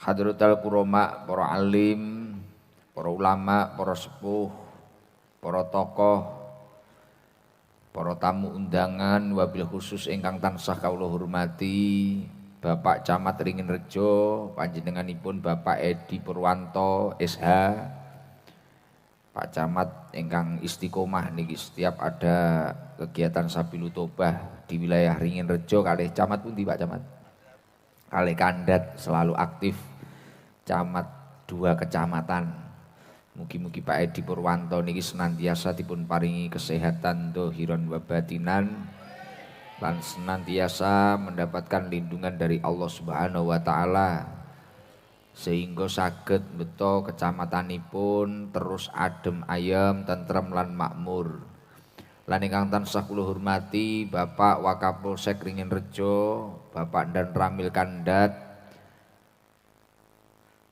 Hadratul Qurama, para alim, para ulama, para sepuh, para tokoh, para tamu undangan, wabil khusus ingkang tansah kawula hormati, Bapak Camat Ringin Rejo, panjenenganipun Bapak Edi Purwanto SH, Pak Camat ingkang istiqomah niki setiap ada kegiatan Sabilu Tobah di wilayah Ringin Rejo kalih Camat pundi Pak Camat? Kalih Kandat selalu aktif, Camat 2 kecamatan. Mugi-mugi Pak Edi Purwanto niki senantiasa dipun paringi kesehatan dohiron wa batinan lan senantiasa mendapatkan lindungan dari Allah Subhanahu wa taala sehingga saged beto kecamatanipun terus adem ayem, tentrem lan makmur. Lan ingkang tansah kula hormati Bapak Wakapolsek Ringin Rejo, Bapak Dan Ramil Kandat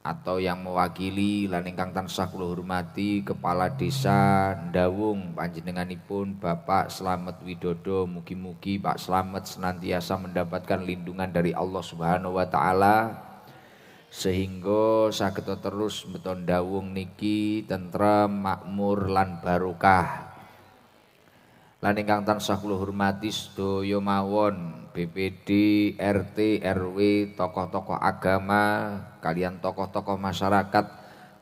atau yang mewakili, lan ingkang tansah kula hormati Kepala Desa Ndawung panjenenganipun Bapak Slamet Widodo. Mugi-mugi Pak Slamet senantiasa mendapatkan lindungan dari Allah Subhanahu wa taala sehingga saged terus beton Ndawung niki tentrem, makmur lan barokah. Lan ingkang tansah kula hormati sedaya mawon BPD, RT, RW, tokoh-tokoh agama, kalian tokoh-tokoh masyarakat.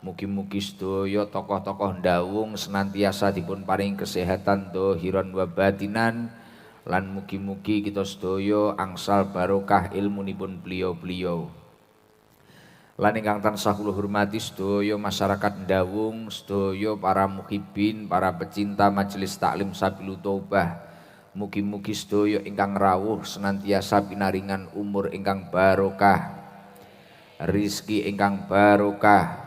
Mugi-mugi sedaya tokoh-tokoh Ndawung senantiasa dipun paring kesehatan dohiron wa batinan lan mugi-mugi kita sedaya angsal barokah ilmunipun beliau-beliau. Lan ingkang tansah kula hormati sedaya masyarakat Ndawung, sedaya para muhibin, para pecinta majelis taklim Sabilu Tobah. Mugi-mugi sedaya ingkang rawuh senantiasa pinaringan umur ingkang barokah, rizki ingkang barokah,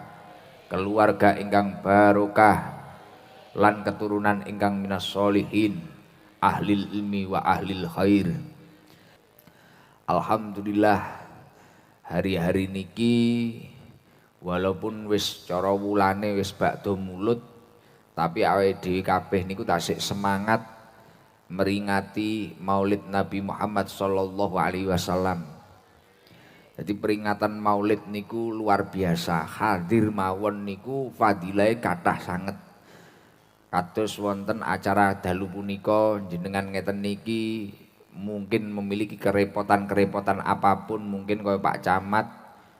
keluarga ingkang barokah, lan keturunan ingkang minas solihin, ahlil ilmi wa ahlil khair. Alhamdulillah, hari-hari niki walaupun wis cara wulane wis bakdo mulut, tapi awake dhewe kabeh niku tasik semangat meringati Maulid Nabi Muhammad sallallahu alaihi wasallam. Jadi peringatan Maulid niku luar biasa, hadir mawon niku fadilahe kathah sanget. Kados wonten acara dalu punika jenengan ngeten niki mungkin memiliki kerepotan-kerepotan apapun, mungkin kaya Pak Camat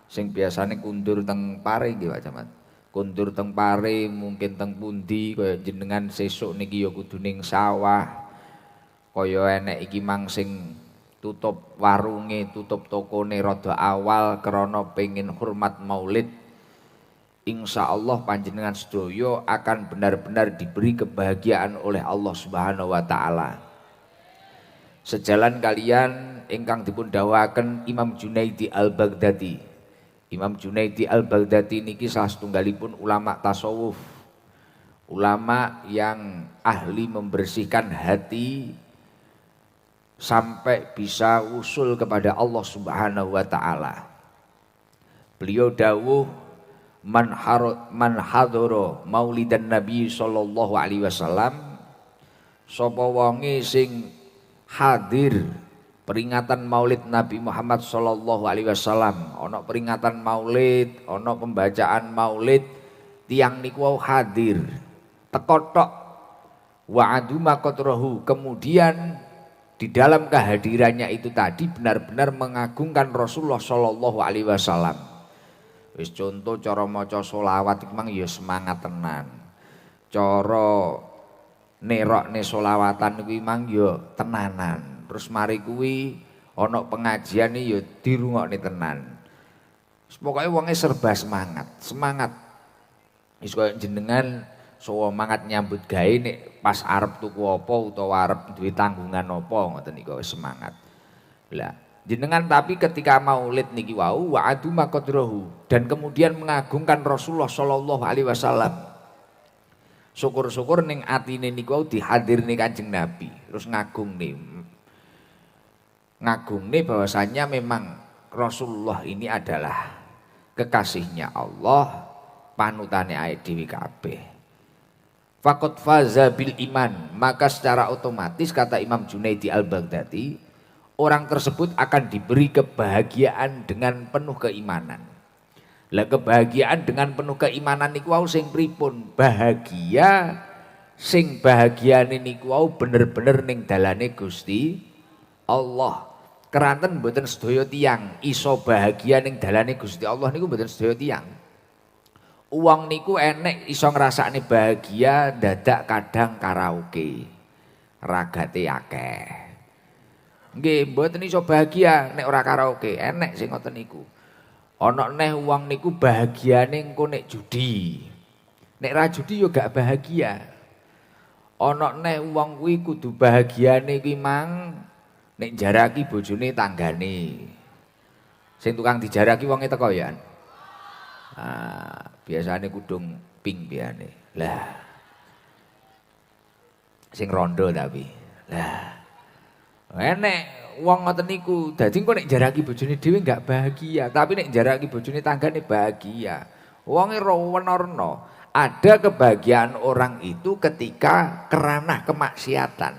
sing biasane kundur teng Pare nggih Pak Camat. Kundur teng Pare, mungkin teng pundi kaya jenengan sesuk niki ya kudu ning sawah. Kaya enek iki mang sing tutup warunge, tutup tokone rada awal krana pengin hormat Maulid. Insyaallah panjenengan sedaya akan benar-benar diberi kebahagiaan oleh Allah Subhanahu wa taala. Sejalan kalian ingkang dipun dawuhaken Imam Junaidi Al-Baghdadi. Imam Junaidi Al-Baghdadi niki salah setunggalipun ulama tasawuf, ulama yang ahli membersihkan hati sampai bisa usul kepada Allah Subhanahu wa taala. Beliau dawuh man hadara maulidan Nabi sallallahu alaihi wasallam, sapa wonge sing hadir peringatan Maulid Nabi Muhammad sallallahu alaihi wasallam, ana peringatan Maulid, ana pembacaan Maulid, tiang niku hadir teko tok wa aduma qatrahu, kemudian di dalam kehadirannya itu tadi benar-benar mengagungkan Rasulullah sallallahu alaihi wasallam. Wis contoh cara maca selawat iku mang ya semangat tenan. Cara nerokne selawatan kuwi mang ya tenanan. Terus mari kuwi ana pengajian ya dirungokne tenan. Pokoke wonge serba semangat, semangat. Wis koyo jenengan semangat nyambut gawe nek pas arep tuku apa utawa arep duwe tanggungan apa ngoten niku semangat. Lah, jenengan tapi ketika Maulid niki wau wa'adu maqadrahu dan kemudian mengagungkan Rasulullah sallallahu alaihi wasallam. Syukur-syukur ning atine niku dihadirne Kanjeng Nabi. Terus ngagungne bahwasanya memang Rasulullah ini adalah kekasihnya Allah, panutane ae dhewe kabeh. Faqad faza bil iman, maka secara otomatis kata Imam Junaidi Al-Baghdadi, orang tersebut akan diberi kebahagiaan dengan penuh keimanan. Lah kebahagiaan dengan penuh keimanan niku wau sing pripun? Bahagia sing bahagiane niku wau bener-bener ning dalane Gusti Allah. Keranten mboten sedaya tiyang iso bahagia ning dalane Gusti Allah niku mboten sedaya tiyang. Uang niku enek iso ngrasakne bahagia dadak kadang karaoke. Ragate akeh. Nggih, mboten iso bahagia nek ora karaoke, enek sing ngoten niku. Ana neh uang niku bahagiane engko nek judi. Nek ra judi yo gak bahagia. Ana neh uang kuwi kudu bahagiane kuwi mang nek jaraki bojone tanggane. Sing tukang dijaraki wonge teko ya. Biasane kudung ping biane. Lah. Sing rondo tapi. Lah. Enek wong ngoten niku. Dadi engko nek jaraki bojone dhewe enggak bahagia, tapi nek jaraki bojone tanggane bahagia. Wonge rena-rena. Ada kebahagiaan orang itu ketika kerana kemaksiatan.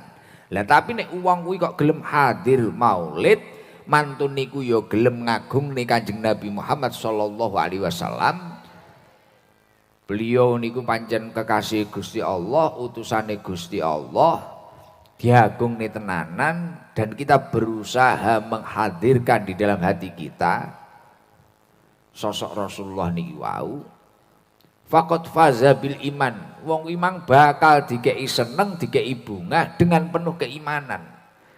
Lah tapi nek wong kuwi kok gelem hadir maulid, mantun niku ya gelem ngagungne Kanjeng Nabi Muhammad sallallahu alaihi wasallam. Beliau niku pancen kekasih Gusti Allah, utusane Gusti Allah, diagungne tenanan dan kita berusaha menghadirkan di dalam hati kita sosok Rasulullah niki wau. Faqad faza bil iman. Wong imang bakal dikei seneng, dikei bungah dengan penuh keimanan.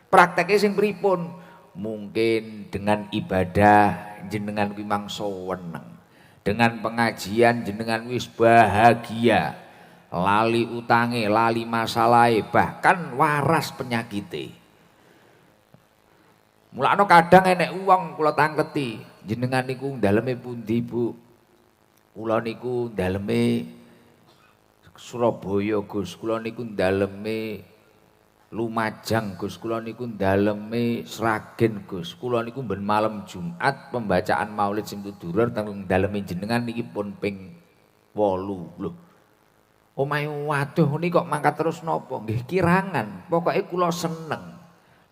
Prakteknya sing pripun? Mungkin dengan ibadah jenengan imang seneng. Dengan pengajian jenengan wis bahagia. Lali utange, lali masalahe, bahkan waras penyakite. Mulane kadang enek wong kula tangketi, jenengan niku daleme pundi, Bu? Kula niku daleme Surabaya, Gus. Kula niku daleme Lumajang, Gus. Kula niku daleme Sragen, Gus. Kula niku ben malam Jumat pembacaan Maulid Simtudurar teng daleme jenengan niki pun ping 8. Lho. Omahe waduh niki kok mangkat terus napa? Nggih kirangan. Pokoke kula seneng.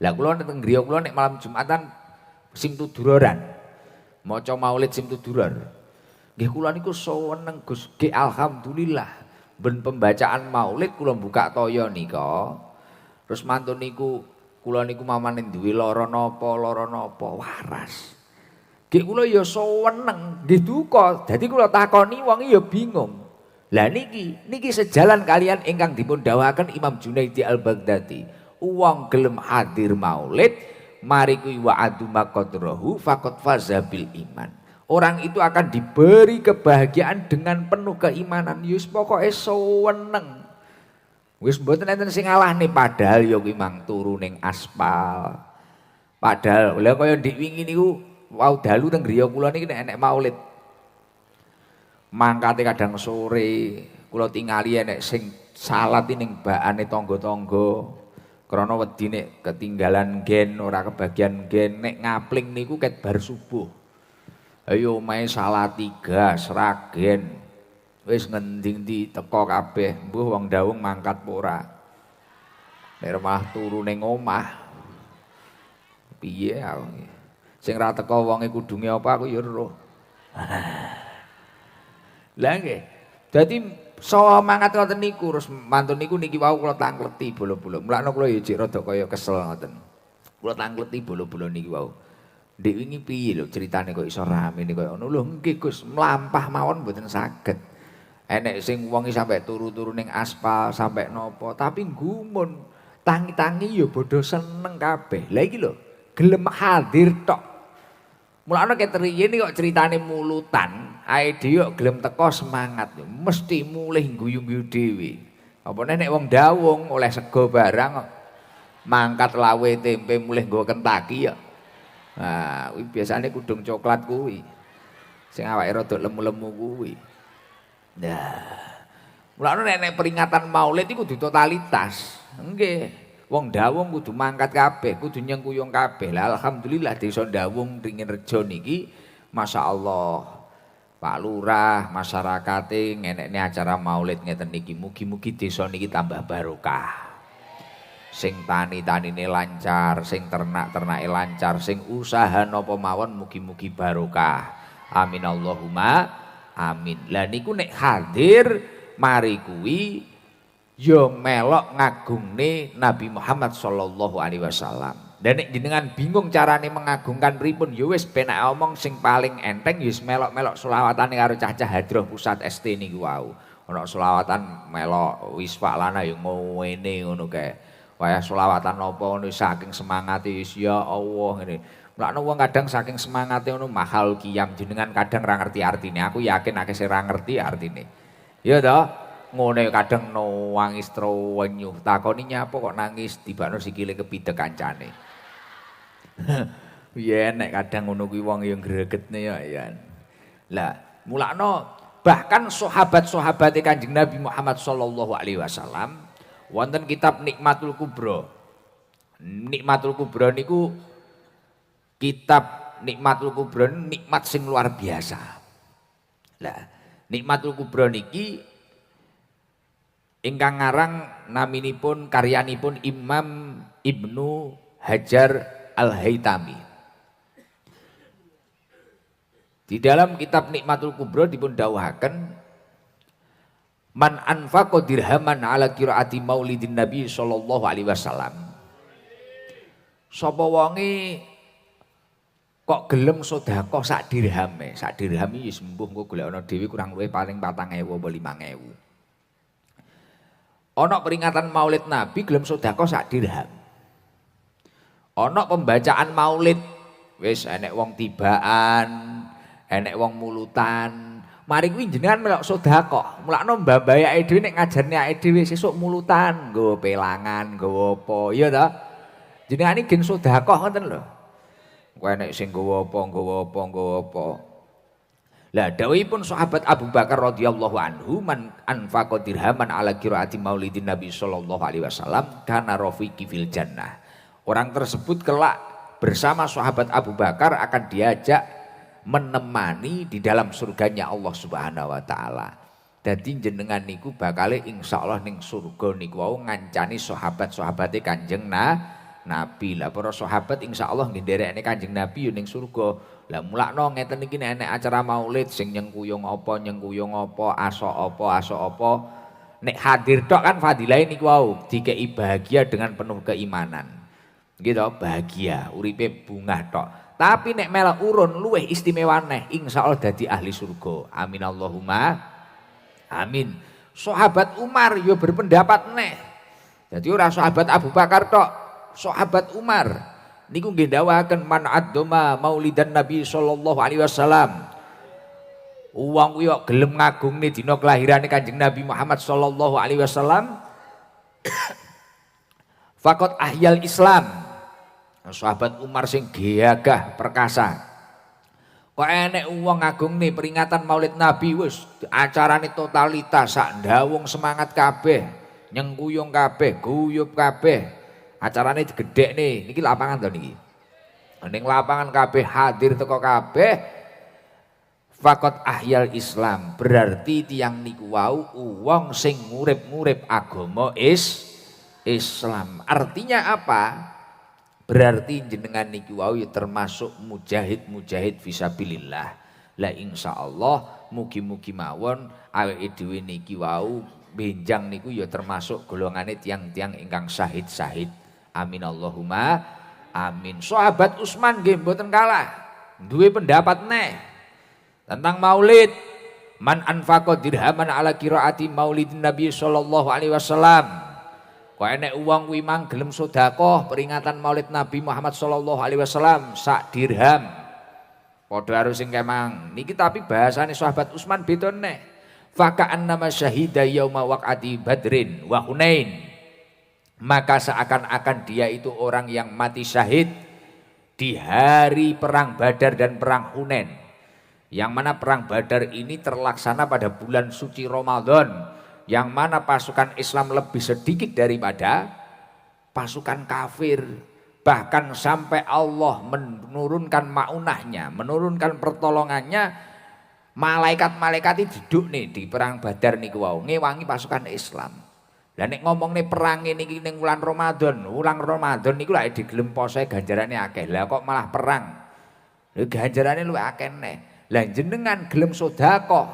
Lah kula teng griya kula nek malam Jumatan Simtuduraran. Maca Maulid Simtudurar. Nggih kula niku seneng Gus. Nggih alhamdulillah ben pembacaan Maulid kula buka toya nika. Terus mantun niku kula niku mamane duwe lara napa waras. Nggih kula ya seneng, nggih duka. Dadi kula takoni wong ya bingung. Lah niki sejalan kalian ingkang dipun dawuhaken Imam Junaidi Al-Baghdadi. Wong gelem hadir Maulid, mari kuwi wa'adu maqadrahu faqad faza bil iman. Orang itu akan diberi kebahagiaan dengan penuh keimanan. Yus pokoke seneng. Wis mboten enten sing ngalahne padahal ya kuwi mang turu ning aspal. Padahal lha kaya ndik wingi niku wau dalu teng griya kula niki nek enek Maulid. Mangkate kadang sore kula tingali enek sing salat ning bakane tangga-tangga. Krana wedi nek ketinggalan gen ora kebagian gen nek ngapling niku ket bar subuh. Ayo omahe salat 3 Sragen. Wis ngendi-endi teko kabeh, mbuh wong dawung mangkat apa ora. Nek malah turu ning omah. Piye aku iki? Sing ra teko wonge kudunge apa aku ya eruh. Lah nggih. Dadi semangat ngoten niku terus mantun niku niki wau kula tangkleti bolo-bolo. Mulane kula ya jek rada kaya kesel ngoten. Kula tangkleti bolo-bolo niki wau. Ndek wingi piye lho critane kok iso rame nih kaya ngono lho nggih Gus mlampah mawon mboten saged. Enek sing wonge sampe turu-turu ning aspal sampe nopo tapi gumun tangi-tangi ya bodho seneng kabeh. Lah iki lho gelem hadir tok. Mulane ketriyen kok critane mulutan, ae dhewe gelem teko semangat lho mesti mulih guyu-guyu dhewe. Apa nek wong dawung oleh sego barang mangkat lawe tempe mulih nggo kentaki ya. Nah, kuwi biasane kudung coklat kuwi. Sing awake rada lemu-lemu kuwi. Nah. Mulane nek peringatan Maulid iku kudu totalitas. Nggih. Wong Dawung kudu mangkat kabeh, kudu nyengkuyung kabeh. Lah alhamdulillah desa Dawung ringin Rejo niki masyaallah. Pak Lurah, masyarakate ngenekne acara Maulid ngeten niki. Mugi-mugi desa niki tambah barokah. Sing tani-tanine lancar, sing ternak-ternake lancar, sing usaha napa mawon mugi-mugi barokah. Amin Allahumma amin. Lah niku nek hadir mari kuwi ya melok ngagungne Nabi Muhammad sallallahu alaihi wasallam. Dan nek jenengan bingung carane mengagungkan pripun ya wis penak omong sing paling enteng ya wis melok-melok selawatane karo cah-cah Hadroh Pusat ST niku wau. Ana selawatan melok wisfa lana ya ngene ngono kae. Wayah selawatan apa ngono saking semangate ya Allah ngene. Mulane wong kadang saking semangate ngono mahal qiyam jenengan kadang ra ngerti artine. Aku yakin akeh sing ra ngerti artine. Ya toh? Ngene kadang nangis trewenyuh. Takoni nyapa kok nangis tibakno sikile kepidhek kancane. Ya nek kadang ngono kuwi wong ya gregetne ya. Lah, mulakno bahkan sahabat-sahabate Kanjeng Nabi Muhammad sallallahu alaihi wasallam wonten kitab Nikmatul Kubra. Nikmatul Kubra niku kitab Nikmatul Kubra nikmat sing luar biasa. Lah, Nikmatul Kubra niki ingkang ngarang naminipun karyanipun Imam Ibnu Hajar Al-Haytami. Di dalam kitab Nikmatul Kubra dipun dawuhaken man anfaqa dirhaman ala qiraati maulidin Nabi sallallahu alaihi wasallam. Sapa wonge kok gelem sedekah sak dirhame. Sak dirham iki wis mbuh engko golekana dhewe kurang luwih paling 4.000 apa 5.000. Ana peringatan Maulid Nabi gelem sedekah sak dirham. Ana pembacaan Maulid wis enek wong tibaan, enek wong mulutan. Mari kuwi jenengan melok sedekah. Mulakno mbah-mbah ake dhewe nek ngajarne ake dhewe sesuk mulutan, nggawa pelangan, nggawa apa, iya ta? Jenengan iki gen sedekah ngoten lho. Kowe nek sing nggawa apa. Lah dawuhipun sahabat Abu Bakar radhiyallahu anhu man anfaqa dirhaman ala qiraati maulidin Nabi sallallahu alaihi wasallam kana rafiqi fil jannah. Orang tersebut kelak bersama sahabat Abu Bakar akan diajak menemani di dalam surganya Allah Subhanahu wa taala. Dadi jenengan niku bakale insyaallah ning surga niku wau ngancani sahabat-sahabate Kanjeng Nabi. Lah para sahabat insyaallah nggih nderekne Kanjeng Nabi yo ning surga. Lah mulakno ngeten iki nek enek acara maulid sing nyengkuyung apa, asok apa. Nek hadir tok kan fadilah niku wau dikei bahagia dengan penuh keimanan. Gitu bahagia, uripe bungah tok. Tapi nek melok urun luweh istimewa neh, insyaallah dadi ahli surga. Amin Allahumma amin. Sahabat Umar yo berpendapat neh. Jadi ora sahabat Abu Bakar tok, sahabat Umar niku nggih dawuhaken man addoma maulidan Nabi sallallahu alaihi wasallam. Wong kuwi kok gelem ngagungne dina kelahirane Kanjeng Nabi Muhammad sallallahu alaihi wasallam. Faqat ahyal Islam. Sahabat Umar sing gagah perkasa. Kok enek wong ngagungne peringatan Maulid Nabi wis acarane totalitas sak ndawung semangat kabeh, nyengkuyung kabeh, guyub kabeh. Acarane digedhekne. Niki lapangan to niki. Ning lapangan kabeh hadir teko kabeh. Faqat ahyal Islam berarti tiyang niku wau wong sing ngurip-ngurip agama Islam. Artinya apa? Berarti jenengan niki wau ya termasuk mujahid fisabilillah. Lah insyaallah mugi-mugi mawon awake dhewe niki wau benjang niku ya termasuk golongane tiang-tiang ingkang syahid. Amin Allahumma amin. Sahabat Utsman nggih mboten kalah. Duwe pendapat neh tentang Maulid. Man anfaqa dirhaman ala qiraati maulidin Nabi sallallahu alaihi wasallam. Kok enek uang kuwi mang gelem sedekah peringatan Maulid Nabi Muhammad sallallahu alaihi wasallam sak dirham. Padha karo sing kemang. Niki tapi bahasane sahabat Utsman beda neh. Faka annama syahida yauma waqati Badrin wa Hunain. Maka seakan-akan dia itu orang yang mati syahid di hari perang Badar dan perang Hunain. Yang mana perang Badar ini terlaksana pada bulan suci Ramadan. Yang mana pasukan Islam lebih sedikit daripada pasukan kafir. Bahkan sampai Allah menurunkan maunahnya, menurunkan pertolongannya. Malaikat-malaikat itu duduk nih di perang Badar niku wau ngewangi pasukan Islam. Lah nek ngomong nih perang ini ning wulan Ramadan niku lak digelem poso ganjarane akeh. Lah kok malah perang. Lha ganjarane luwih akeh neh. Lah jenengan gelem sedekah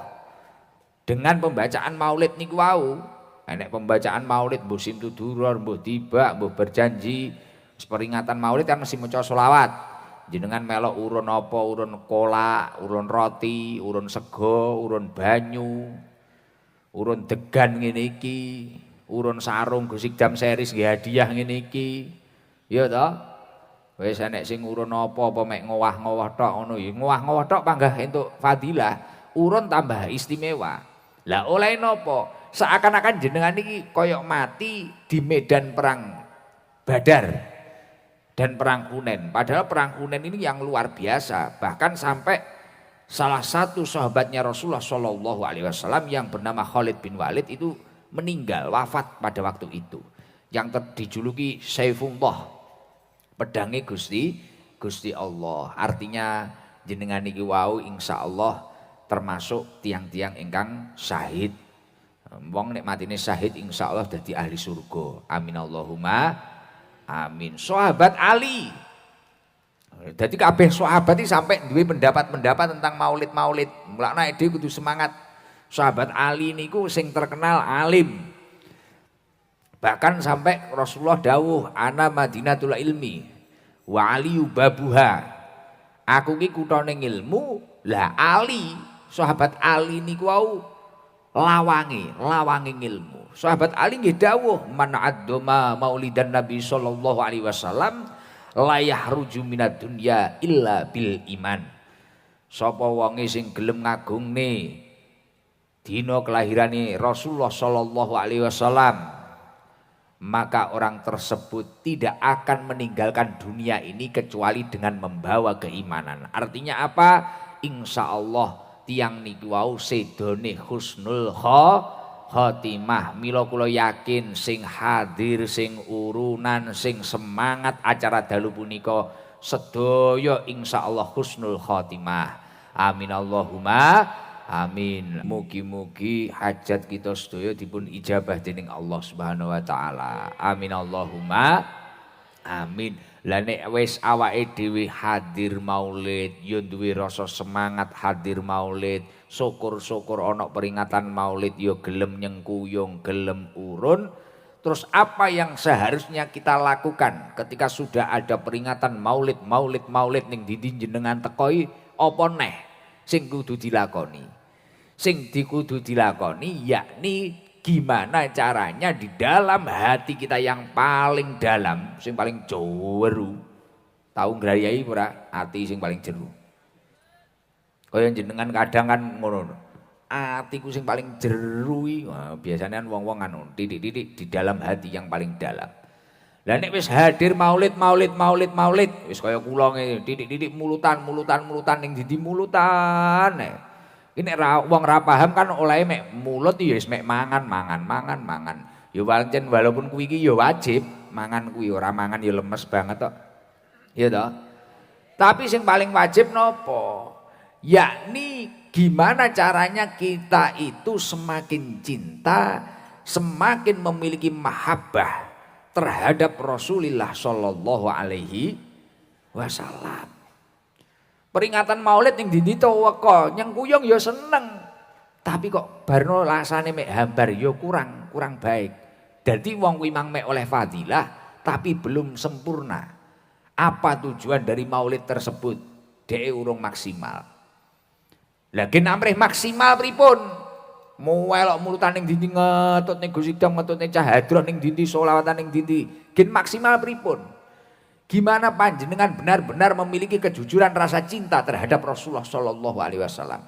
dengan pembacaan maulid niku wau. Enek pembacaan maulid mbuh simtudurur, mbuh tibak, mbuh berjanji. Peringatan maulid kan mesti maca selawat. Jenengan melok urun apa, urun kolak, urun roti, urun sego, urun banyu, urun degan ngene iki, urun sarung Gusik Jam series nggih hadiah ngene iki. Ya toh? Wis enek sing urun apa mek ngowah-ngowah tok ngono ya. Ngowah-ngowah tok panggah entuk fadilah, urun tambah istimewa. Lah oleh napa? Seakan-akan jenengan iki koyok mati di medan perang Badar dan perang Hunain. Padahal perang Hunain ini yang luar biasa. Bahkan sampai salah satu sahabatnya Rasulullah Shallallahu Alaihi Wasallam yang bernama Khalid bin Walid itu meninggal wafat pada waktu itu. Yang dijuluki Saifullah, pedangi Gusti Allah. Artinya jenengan iki wau insyaallah termasuk tiang-tiang ingkang syahid. Wong nek matine syahid insyaallah dadi ahli surga. Amin Allahumma amin. Sahabat Ali. Jadi kabeh sahabat iki sampai duwe pendapat-pendapat tentang maulid-maulid. Mulane dhewe kudu semangat. Sahabat Ali niku sing terkenal alim. Bahkan sampai Rasulullah dawuh, ana Madinatul ilmi wa aliyu babuha. Aku ki kuthane ilmu, lah Ali, sahabat Ali niku wau lawange ilmu. Sahabat Ali nggih dawuh, man addoma maulidan Nabi sallallahu alaihi wasallam la yahruju minad dunya illa bil iman. Sapa wonge sing gelem ngagungne dina kelahirane Rasulullah sallallahu alaihi wasallam, maka orang tersebut tidak akan meninggalkan dunia ini kecuali dengan membawa keimanan. Artinya apa? Insya Allah tiang niku wau sedone husnul khotimah. Mila kula yakin sing hadir, sing urunan, sing semangat acara dalu punika sedaya insyaallah husnul khotimah. Amin Allahumma amin. Mugi-mugi hajat kita sedaya dipun ijabah dening Allah Subhanahu wa taala. Amin Allahumma amin. Lah nek wis awake dhewe hadir maulid, ya duwe rasa semangat hadir maulid, syukur-syukur ana peringatan maulid ya gelem nyengkuyung, gelem urun. Terus apa yang seharusnya kita lakukan ketika sudah ada peringatan maulid ning ndi jenengan tekoi apa neh sing kudu dilakoni? Sing dikudu dilakoni yakni gimana caranya di dalam hati kita yang paling dalam, sing paling jero. Tahu ngrayai ora ati sing paling jero? Kaya jenengan kadang kan ngono. Atiku sing paling jero iki, biasanya wong-wong anu titik-titik di dalam hati yang paling dalam. Lah nek wis hadir maulid, wis kaya kula ngene, titik-titik mulutan ning ndi mulutan. Ini wong ra paham kan oleh mek mulut ya wis mek mangan. Ya pancen walaupun kuwi iki ya wajib mangan kuwi, ora mangan ya lemes banget tok. Ya toh? Tapi sing paling wajib nopo? Yakni gimana caranya kita itu semakin cinta, semakin memiliki mahabbah terhadap Rasulullah sallallahu alaihi wasallam. Peringatan maulid yang dindi tawaka nyengkuyung ya seneng, tapi kok barno lasane mek hambar ya kurang baik. Dadi wong kuwi mang mek oleh fadilah tapi belum sempurna. Apa tujuan dari maulid tersebut? Dhewe urung maksimal. Lagi amrih maksimal pripun? Muwelok mulutan ning dindi ngetut ning Gusik Dam, ngetut ning Cah Hadron ning dindi, sholawatan ning dindi. Gen maksimal pripun? Gimana panjenengan benar-benar memiliki kejujuran rasa cinta terhadap Rasulullah Shallallahu Alaihi Wasallam?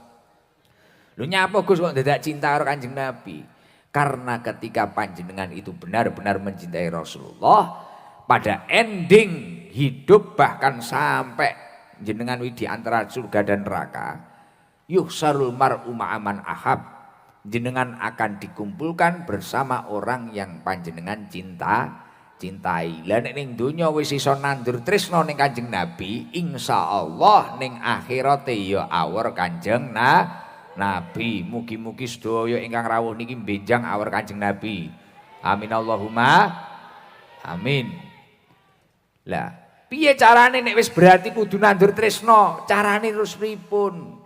Lu nyapa Gus kok dadak cinta karo Kanjeng Nabi? Karena ketika panjenengan itu benar-benar mencintai Rasulullah, pada ending hidup bahkan sampai jenengan di antara surga dan neraka, yuhsarul mar'u ma'aman ahab, jenengan akan dikumpulkan bersama orang yang panjenengan cintai. Lah nek ning donya wis iso nandur tresno ning Kanjeng Nabi, insyaallah ning akhirate ya awor Kanjeng Nabi. Mugi-mugi sedaya ingkang rawuh niki benjang awor Kanjeng Nabi. Amin Allahumma amin. Lah piye carane nek wis berarti kudu nandur tresno? Carane terus pripun?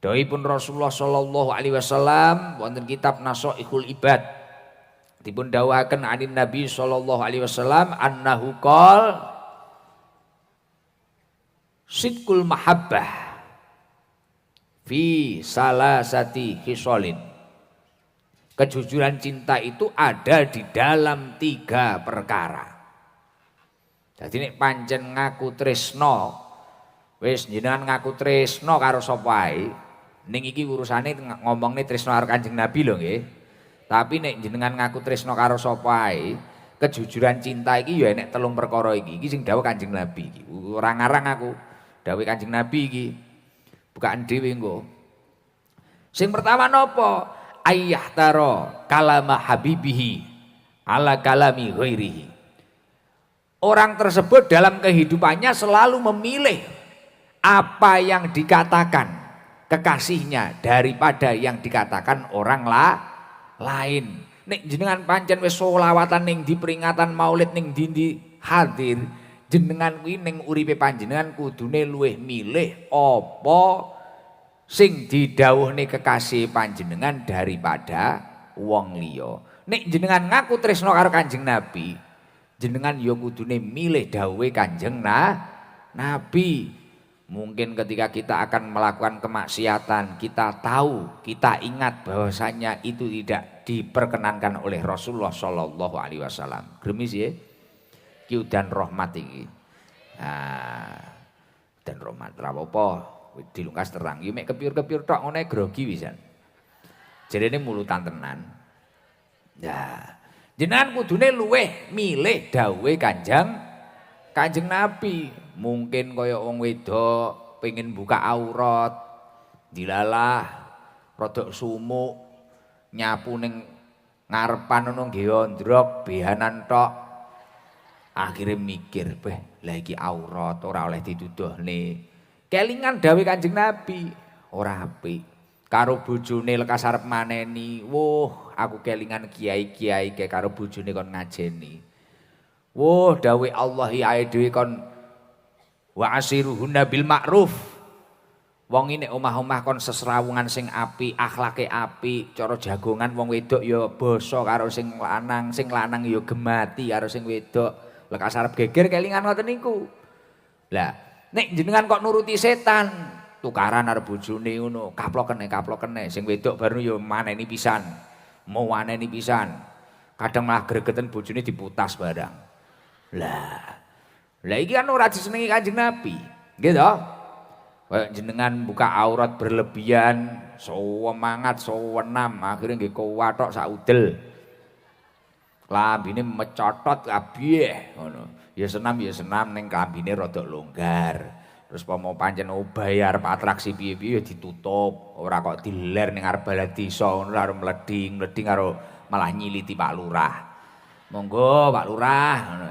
Dawuhipun Rasulullah sallallahu alaihi wasallam wonten kitab Nashaikhul Ibad dipun dawuhaken anin Nabi sallallahu alaihi wasallam annahu qol sidqul mahabbah fi salasati khisalin. Kejujuran cinta itu ada di dalam 3 perkara. Jadi nek pancen ngaku tresno, wis jenengan ngaku tresno karo sapa ae, ning iki urusane ngomongne tresno karo Kanjeng Nabi lho nggih. Tapi nek jenengan ngaku tresno karo sapa ae, kejujuran cinta iki ya nek 3 perkara iki. Iki sing dawuh Kanjeng Nabi iki. Ora ngarang aku. Dawuh Kanjeng Nabi iki. Bukaan dhewe engko. Sing pertama napa? Ayyahtaro kalama habibihi ala kalami ghairihi. Orang tersebut dalam kehidupannya selalu memilih apa yang dikatakan kekasihnya daripada yang dikatakan orang lain. Nek jenengan pancen wis sholawatan ning di peringatan Maulid ning ndi hadir, jenengan kuwi ning uripe panjenengan kudune luwih milih apa sing didhawuhne kekasih panjenengan daripada wong liya. Nek jenengan ngaku tresno karo Kanjeng Nabi, jenengan ya kudune milih dawuhe Kanjeng Nabi. Mungkin ketika kita akan melakukan kemaksiatan, kita tahu, kita ingat bahwasanya itu tidak diperkenankan oleh Rasulullah sallallahu alaihi wasallam. Gremis ya. Ki udan rahmat iki. Nah, dan rahmat ra apa dilungkas terang. Yo mek kepiur-kepiur tok ngene grogi wisan. Jarene mulutan tenan. Nah, jenengan kudune luweh milih dawuhe Kanjeng Nabi. Mungkin kaya wong wedok pengen buka aurat, dilalah rodok sumuk, nyapu ning ngarepan ngono nggih ondrok behanan tok. Akhire mikir, "Beh, lah iki aurat ora oleh dituduhne." Kelingan dawuh Kanjeng Nabi, ora apik. Karo bojone lekas arep maneni, "Woh, aku kelingan kiai-kiai ke karo bojone kon ngajeni." Woh, dawuh Allah ae dhewe kon wa asiruhunna bil ma'ruf. Wong ini omah-omah kon sesrawungan sing apik, akhlake apik, cara jagongan wong wedok ya basa karo sing lanang ya gemati karo sing wedok. Lekas arep geger kelingan ngoten niku. Lah nek jenengan kok nuruti setan, tukaran karo bojone ngono, kaplok-kene sing wedok baru ya maneni pisan. Mau maneni pisan. Kadang malah gregeten bojone diputas barang. Lah iki kan ora disenengi Kanjeng Nabi. Nggih to? Kayak jenengan buka aurat berlebihan, semangat, sewenam, akhirnya nggih kuwathok sak udel. Klambine mecotot kabeh ngono. Ya senam ning klambine rada longgar. Terus pomo pancen bayar atraksi piye-piye ditutup, ora kok diler ning arep balad desa ngono karo mleding karo malah nyiliti Pak Lurah. Monggo Pak Lurah ngono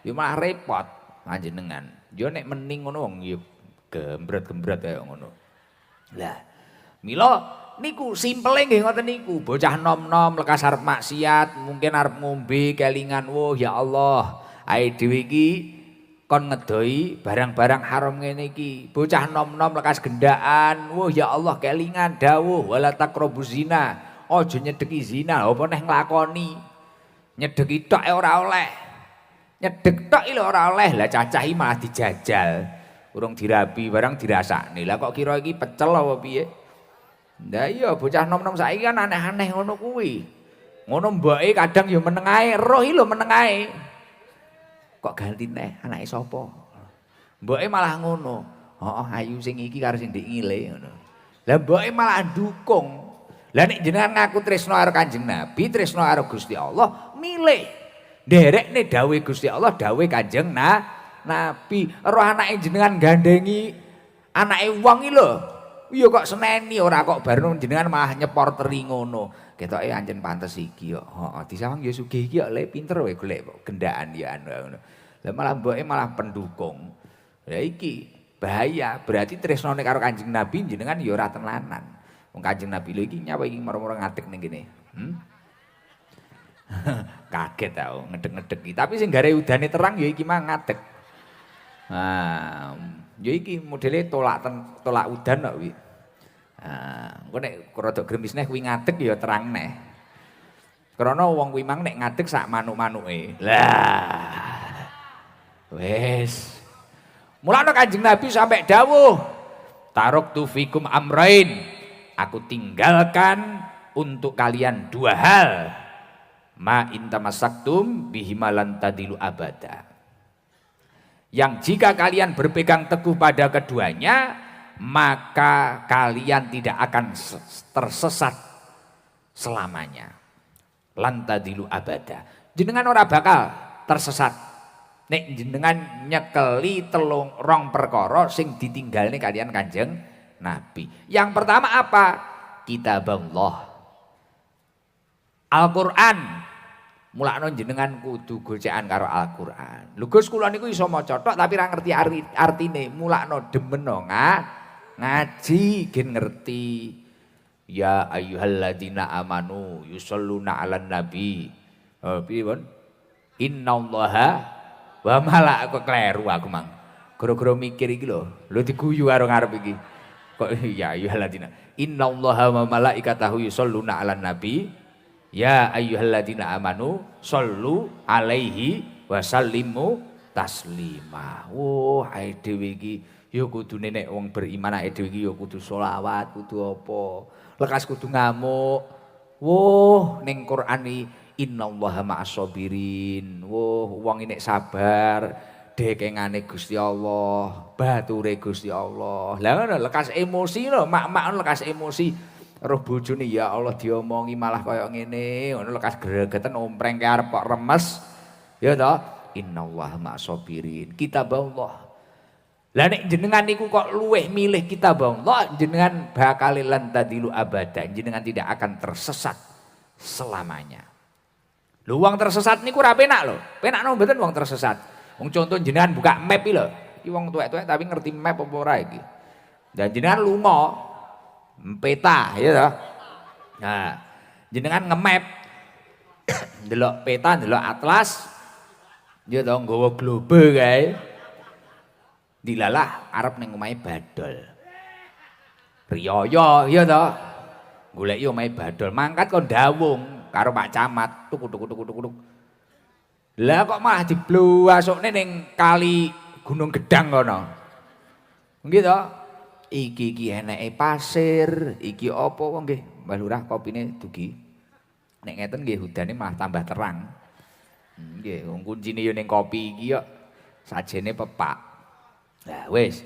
ya malah repot panjenengan. Ya nek mening ngono wong ya gembret-gembret kaya ngono. Lah mila niku simpele nggih ngoten niku, bocah nom-nom lekas arep maksiat, mungkin arep ngombe kelingan, "Wah ya Allah, ae dhewe iki kon ngedoi barang-barang haram ngene iki." Bocah nom-nom lekas gendaan, "Wah ya Allah kelingan dawuh wala taqrabuz zina." Aja nyedeki zina, apa neh nglakoni. Nyedeki tok ora oleh. Nyedek tok lho ora oleh, lah cacahi malah dijajal. Urung dirabi barang dirasakne. Lah kok kira iki pecel apa piye? Lah iya bocah nom-nom saiki kan aneh-aneh ngono kuwi. Ngono mboke kadang ya meneng ae, roh iki lho meneng ae. Kok ganti neh anake sapa? Mboke malah ngono. Heeh, ayu sing iki karo sing ndek ngile ngono. Lah mboke malah ndukung. Lah nek jenengan ngaku tresno karo Kanjeng Nabi, tresno karo Gusti Allah, milih nderekne dawuhe Gusti Allah, dawuhe Kanjeng Nabi. Roh anake jenengan gandengi anake wong iki lho. Iya kok seneni ora kok baru jenengan malah nyepor teri ngono. Ketoke anjen pantes iki kok. Heeh, disawang ya sugih iki kok le pinter wae golek gendaan ya ngono. Lah malah mboke malah pendukung. Ya iki bahaya. Berarti tresnane karo Kanjeng Nabi jenengan ya ora tenanan. Wong Kanjeng Nabi lho iki nyapa iki mara-mara ngadeg ning kene. Kaget tau ngedeg-ngedeg iki. Tapi sing gare udane terang ya iki mah ngadeg. Nah, ya iki modele tolak udan kok kuwi. Engko nek rada gremis neh kuwi ngadeg ya terang neh. Krana wong kuwi mang nek ngadeg sak manuk-manuke. Lah. Wis. Mulane Kanjeng Nabi sampai dawuh, "Taraktu fikum amrain." Aku tinggalkan untuk kalian dua hal. Ma in tamassaktum bihima lan tadilu abada. Yang jika kalian berpegang teguh pada keduanya, maka kalian tidak akan tersesat selamanya. Lantadilu abada. Jenengan ora bakal tersesat. Nek jenengan nyekeli rong perkara sing ditinggalne kalian Kanjeng Nabi. Yang pertama apa? Kitabullah. Al-Qur'an. Mulakno jenengan kudu gocekan karo Al-Qur'an. Lho Gus kula niku iso maca tok tapi ora ngerti artine. Mulakno demeno ngaji gen ngerti. Ya ayyuhalladzina amanu yusholluna 'alan nabi. Piye pun? Innallaha wa malaikatahu kleru aku mang. Gara-gara mikir iki lho diguyu karo ngarep iki. Kok ya ayyuhalladzina. Innallaha wa malaikatahu yusholluna 'alan nabi. Ya ayyuhalladzina amanu shollu 'alaihi wa sallimu taslima. Wah, ae dhewe iki ya kudune nek wong beriman ae dhewe iki ya kudu selawat, kudu apa? Lekas kudu ngamuk. Woh, ning Quran iki innallaha ma'as-sabirin. Woh, wong nek sabar dekengane Gusti Allah, bature Gusti Allah. Lah ngono lekas emosi lho, mak-mak lekas emosi. Roh bojone ya Allah diomongi malah kaya ngene, ngono lekas gregeten ompreng ke arep kok remes. Ya toh, innallaha ma'as-sabirin. Kitabullah. Lah nek jenengan niku kok luweh milih kitabullah, jenengan bakal lan tadilu abadan, jenengan tidak akan tersesat selamanya. Lho wong tersesat niku ora penak lho. Penakno mboten wong tersesat. Wong contoh jenengan buka map iki lho. Iki wong tuwek-tuwek tapi ngerti map apa ora iki. Dan jenengan lunga peta ya toh. Nah, jenengan nge-map ndelok peta, ndelok atlas. Ya toh nggawa globe kae. Dilalah arep ning omahe Badol. Riyaya ya toh. Goleki omahe Badol, mangkat kon ndawung karo Pak Camat, tuk. Lah kok malah dibluwasukne ning kali Gunung Gedang kono. Nggih toh? Iki eneke pasir, iki apa kok nggih, Mbah Lurah kopine dugi. Nek ngeten nggih udane malah tambah terang. Nggih, wong kuncine yo ning kopi iki kok sajene pepak. Lah wis.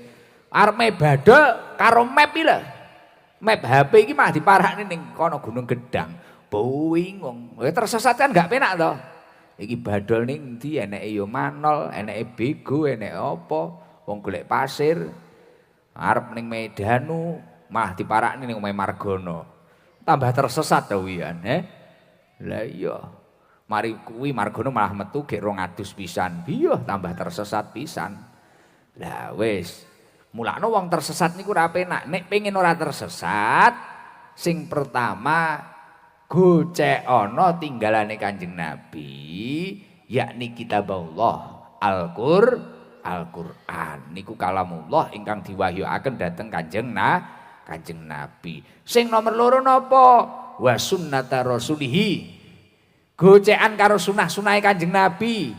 Arep Badol karo map iki lho. Map HP iki malah diparakne ning kono Gunung Gedang. Boeing wong. Tersesat kan gak penak to. Iki Badol ning ndi eneke yo manol, eneke bego, eneke apa? Wong golek pasir. Arep ning Medanu malah diparakne ning omahe Margono. Tambah tersesat to wian, Lah iya. Mari kuwi Margono malah metu gek 200 pisan. Iya, tambah tersesat pisan. Lah wis. Mulane wong tersesat niku ora penak. Nek pengen ora tersesat, sing pertama gocek ana tinggalane Kanjeng Nabi, yakni kitabullah, Al-Qur'an niku kalamullah ingkang diwahyuaken dhateng Kanjeng Nabi. Sing nomor loro napa? Wa sunnata rasulihi. Gocekan karo sunah-sunahe Kanjeng Nabi.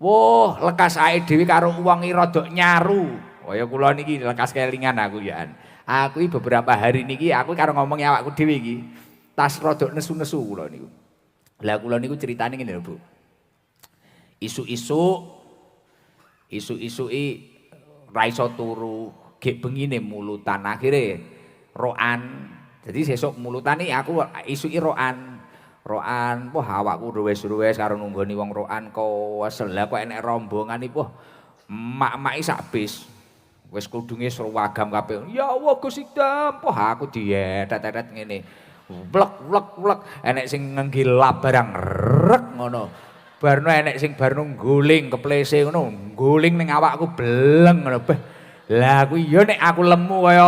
Woh, lekas ae dhewe karo wong rada nyaru. Kaya kula niki lekas kelingan aku ya. Aku iki beberapa hari niki aku karo ngomongi awakku dhewe iki. Tas rada nesu-nesu kula niku. Lah kula niku critane ngene lho, Bu. Isu-isuki ra iso turu, gek bengine mulutan akhire roan. Jadi sesuk mulutane aku isuki roan. Roan, wah awakku ruwes-ruwes karo nunggoni wong roan kok lah kok enek rombongan iki wah mak-mak sak bis. Wis kudunge serwagam kabeh. Ya Allah Gus Idam, wah aku dietet-etet ngene. Blek enek sing ngenggilap barang rek ngono. Barno enek sing barno ngguling keplese ngono, ngguling ning awakku bleng ngono. Lah aku ya nek aku lemu kaya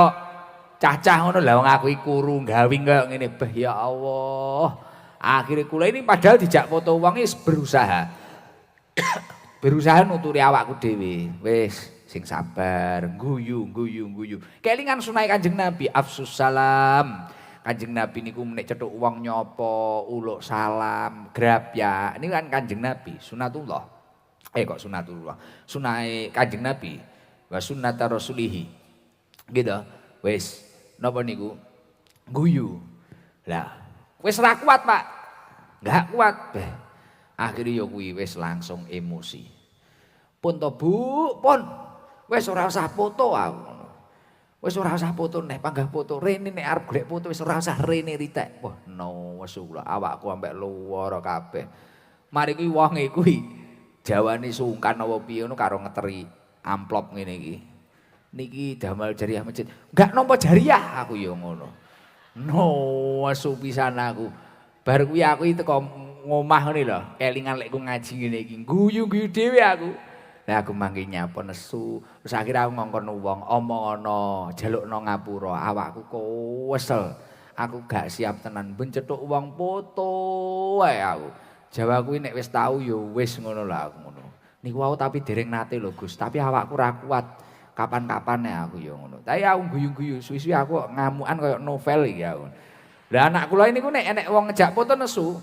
cacah ngono lah wong aku iki kuru gawing kaya ngene. Ya Allah. Akhirnya kula ini padahal dijak foto wong wis berusaha. Berusaha nuturi awakku dhewe. Wis sing sabar, guyu. Kelingan sunai Kanjeng Nabi, afsus salam. Kanjeng Nabi niku nek cethuk wong nyapa, uluk salam, grab ya. Ini kan Kanjeng Nabi, sunatullah. Kok sunatullah. Sunai Kanjeng Nabi wa sunnata rasulihi. Gitu. Wis, napa niku? Guyu. Lah, wis ra kuat, Pak. Enggak kuat. Akhirnya yo kuwi wis langsung emosi. Pun to Bu, pun. Wis ora usah foto aku. Wis ora usah foto nek panggah foto rene nek arep golek foto wis ora usah rene ritek. Wah, no wis awakku ambek luwara kabeh. Mari kuwi wonge kuwi jawane sungkan apa piye ngono karo ngeteri amplop ngene iki. Niki damel jariah masjid. Enggak nampa jariah aku ya ngono. No, asu pisan aku. Bar kuwi aku teko ngomah ngene lho, kelingan lek ku ngaji ngene iki. Guyu-guyu dhewe aku. Lah aku mangke nyapa nesu. Terus akhirnya aku ngongkon wong omongono, jalukno ngapura. Awakku kesel. Aku gak siap tenan ben cethuk wong foto wae aku. Jawa kuwi nek wis tau ya wis ngono lah aku ngono. Niku wau tapi dereng nate lho Gus, tapi awakku ra kuat. Kapan-kapane aku ya ngono. Tapi aku guyu-guyu, suwi-suwi aku ngamukan koyo novel iki aku. Lah anak kula niku nek enek wong ngejak foto nesu.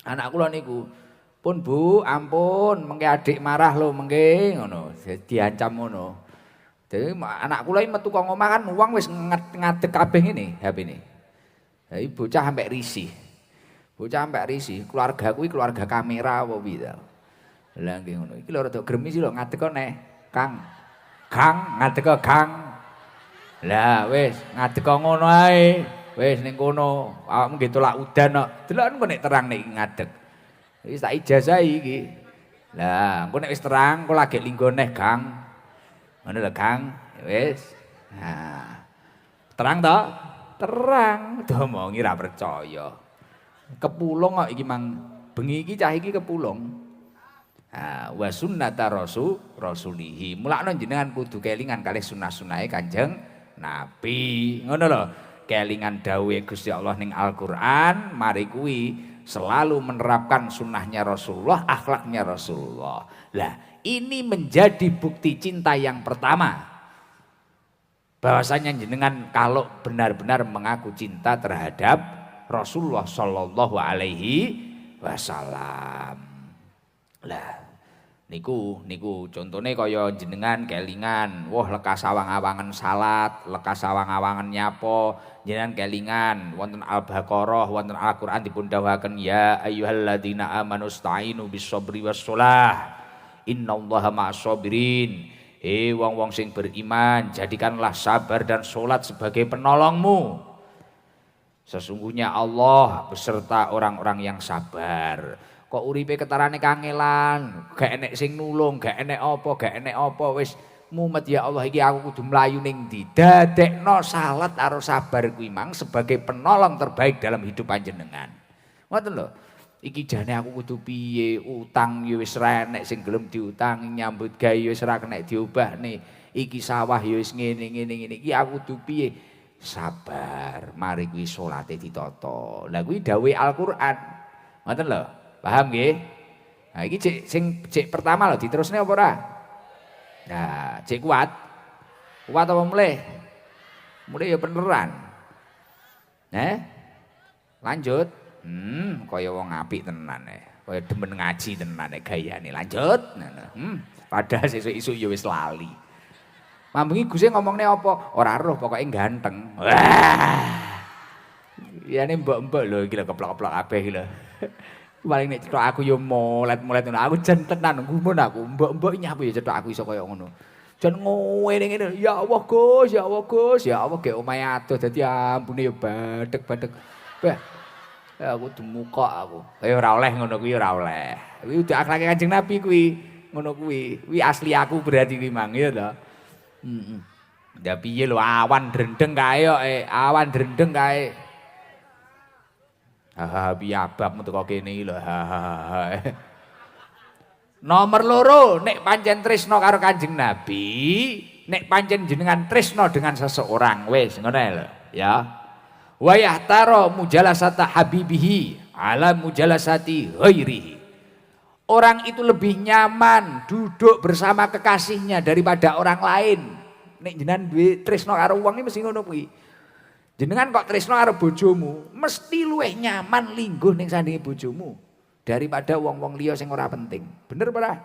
Anak kula niku pun Bu, ampun, mengke adik marah lho mengke ngono. Diancam ngono. Dadi anak kula iki metu kok ngomah kan wong wis ngadeg kabeh ngene HP-ne. Dadi bocah sampe risih. Bocah sampe risih, keluarga kuwi keluarga kamera apa piye ta. Lah nggih ngono. Iki lho rada gremis lho ngadeg kok nek Kang. Kang ngadeg kok Kang. Lah wis ngadeg kok ngono ae. Wis ning kono awakmu nggih tolak udan kok. Delok nek terang nek ngadeg. Wis tak ijazahi iki. Lah, engko nek wis terang, engko lagi linggo neh, Kang. Ngono lho, Kang. Wis. Nah. Terang to? Terang. Domongi ra percaya. Kepulung kok iki mang bengi iki cah iki kepulung. Ah, wa sunnata rasulihi. Mulakno jenengan kudu kelingan kalih sunah-sunahe Kanjeng Nabi. Ngono lho. Kelingan dawuhe Gusti Allah ning Al-Qur'an, mari kuwi selalu menerapkan sunnahnya Rasulullah, akhlaknya Rasulullah. Lah, ini menjadi bukti cinta yang pertama. Bahwasanya jenengan kalau benar-benar mengaku cinta terhadap Rasulullah sallallahu alaihi wasallam. Lah, niku contone kaya jenengan kelingan, wah lekas awang-awangan salat, lekas awang-awangan nyapo, jenengan kelingan wonten Al-Baqarah, wonten Al-Qur'an dipun dawuhaken ya ayyuhalladzina amanu sta'inu bis-sabri was-shalah. Innallaha ma'as-sabirin. Wong-wong sing beriman, jadikanlah sabar dan salat sebagai penolongmu. Sesungguhnya Allah beserta orang-orang yang sabar. Kok uripe ketarane kangelan, gak enek sing nulung, gak enek apa, wis mumet ya Allah iki aku kudu mlayu ning ndi. Dadekno salat karo sabar kuwi mang sebagai penolong terbaik dalam hidup panjenengan. Ngoten lho. Iki jane aku kudu piye, utang ya wis ra enek sing gelem diutang, nyambut gawe ya wis ra kenek diobahne. Iki sawah ya wis ngene iki aku kudu piye? Sabar. Mari kuwi salate ditata. Lah kuwi dawuhe Al-Qur'an. Ngoten lho. Paham nggih? Nah iki cek pertama lho diterusne apa ora? Nah, cek kuat. Kuat apa mulai? Mulai ya beneran. Lanjut. Kaya wong apik tenan kaya demen ngaji tenan gayane. Lanjut. Padahal sesuk-esuk ya wis lali. Mambengi Guse ngomongne apa? Ora roh pokoke ganteng. Wah. Iyane mbok-mbok lho iki lho keplok-keplok kabeh iki lho. Paling nek cetok aku yo molet-molet ngono. Aku jan tenan gumun aku. Mbok-mbok nyapu ya cetok aku iso kaya ngono. Jan ngene-ngene. Ya Allah Gus, ya Allah Gus, ya Allah ge omahe adoh dadi ampune yo badhek-badhek. Beh. Aku demukok aku. Ora oleh ngono kuwi ora oleh. Kuwi udah akhlake Kanjeng Nabi kuwi. Ngono kuwi. Kuwi asli aku berarti kuwi mang ya to. Ya piye lho awan drendeng kae kok awan drendeng kae. Biabab metu kok kene iki lho. Nomor loro, nek pancen tresno karo Kanjeng Nabi, nek pancen jenengan tresno dengan seseorang, wis ngono lho, ya. Wa yahtara mujalasata habibihi ala mujalasati ghairihi. Orang itu lebih nyaman duduk bersama kekasihnya daripada orang lain. Nek jenengan duwe tresno karo wong iki mesti ngono kuwi. Jenengan kok tresno karo bojomu, mesti luwih nyaman lingguh ning sandinge bojomu daripada wong-wong liya sing ora penting. Bener ora?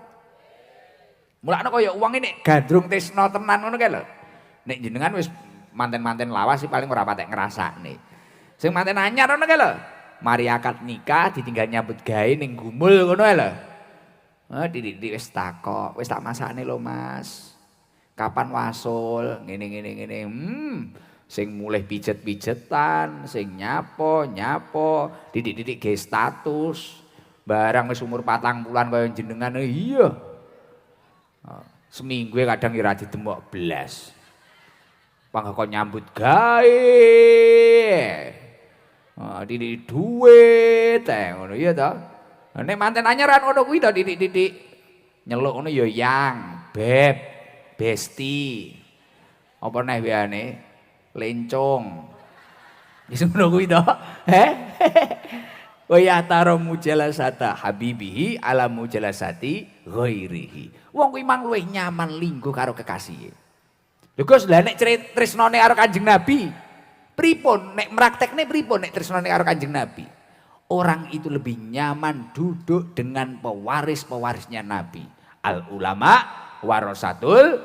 Mulane kaya wong nek gandrung tresno tenan ngono kae lho. Nek jenengan wis manten-manten lawas sih paling ora patek ngrasakne. Sing manten anyar ngono kae lho. Mari akad nikah ditinggal nyambut gawe ning gumul ngono kae lho. Didik wis takok, wis tak masakne lho Mas. Kapan wasul? Ngene. Sing mulai pijet-pijetan, sing nyapo, didik-didik ge status. Barang wis umur 40 kaya jenengan iya. Seminggu kadang ora didemok blas. Pangkon nyambut gawe. Didik duit ngono iya ta. Nek manten anyaran ngono kuwi ta didik-didik. Nyeluk ngono ya yang, beb, besti. Apa neh wiyane? Lencong. Wis ngono kuwi to. Wa ya taro mujalasata habibihi ala mujalasati ghairihi. Wong kuwi mang luwih nyaman lingguh karo kekasih. Lho Gus, lah nek tresnane karo Kanjeng Nabi, pripun nek praktekne pripun nek tresnane karo Kanjeng Nabi? Orang itu lebih nyaman duduk dengan pewaris-pewarisnya Nabi. Al ulama warasatul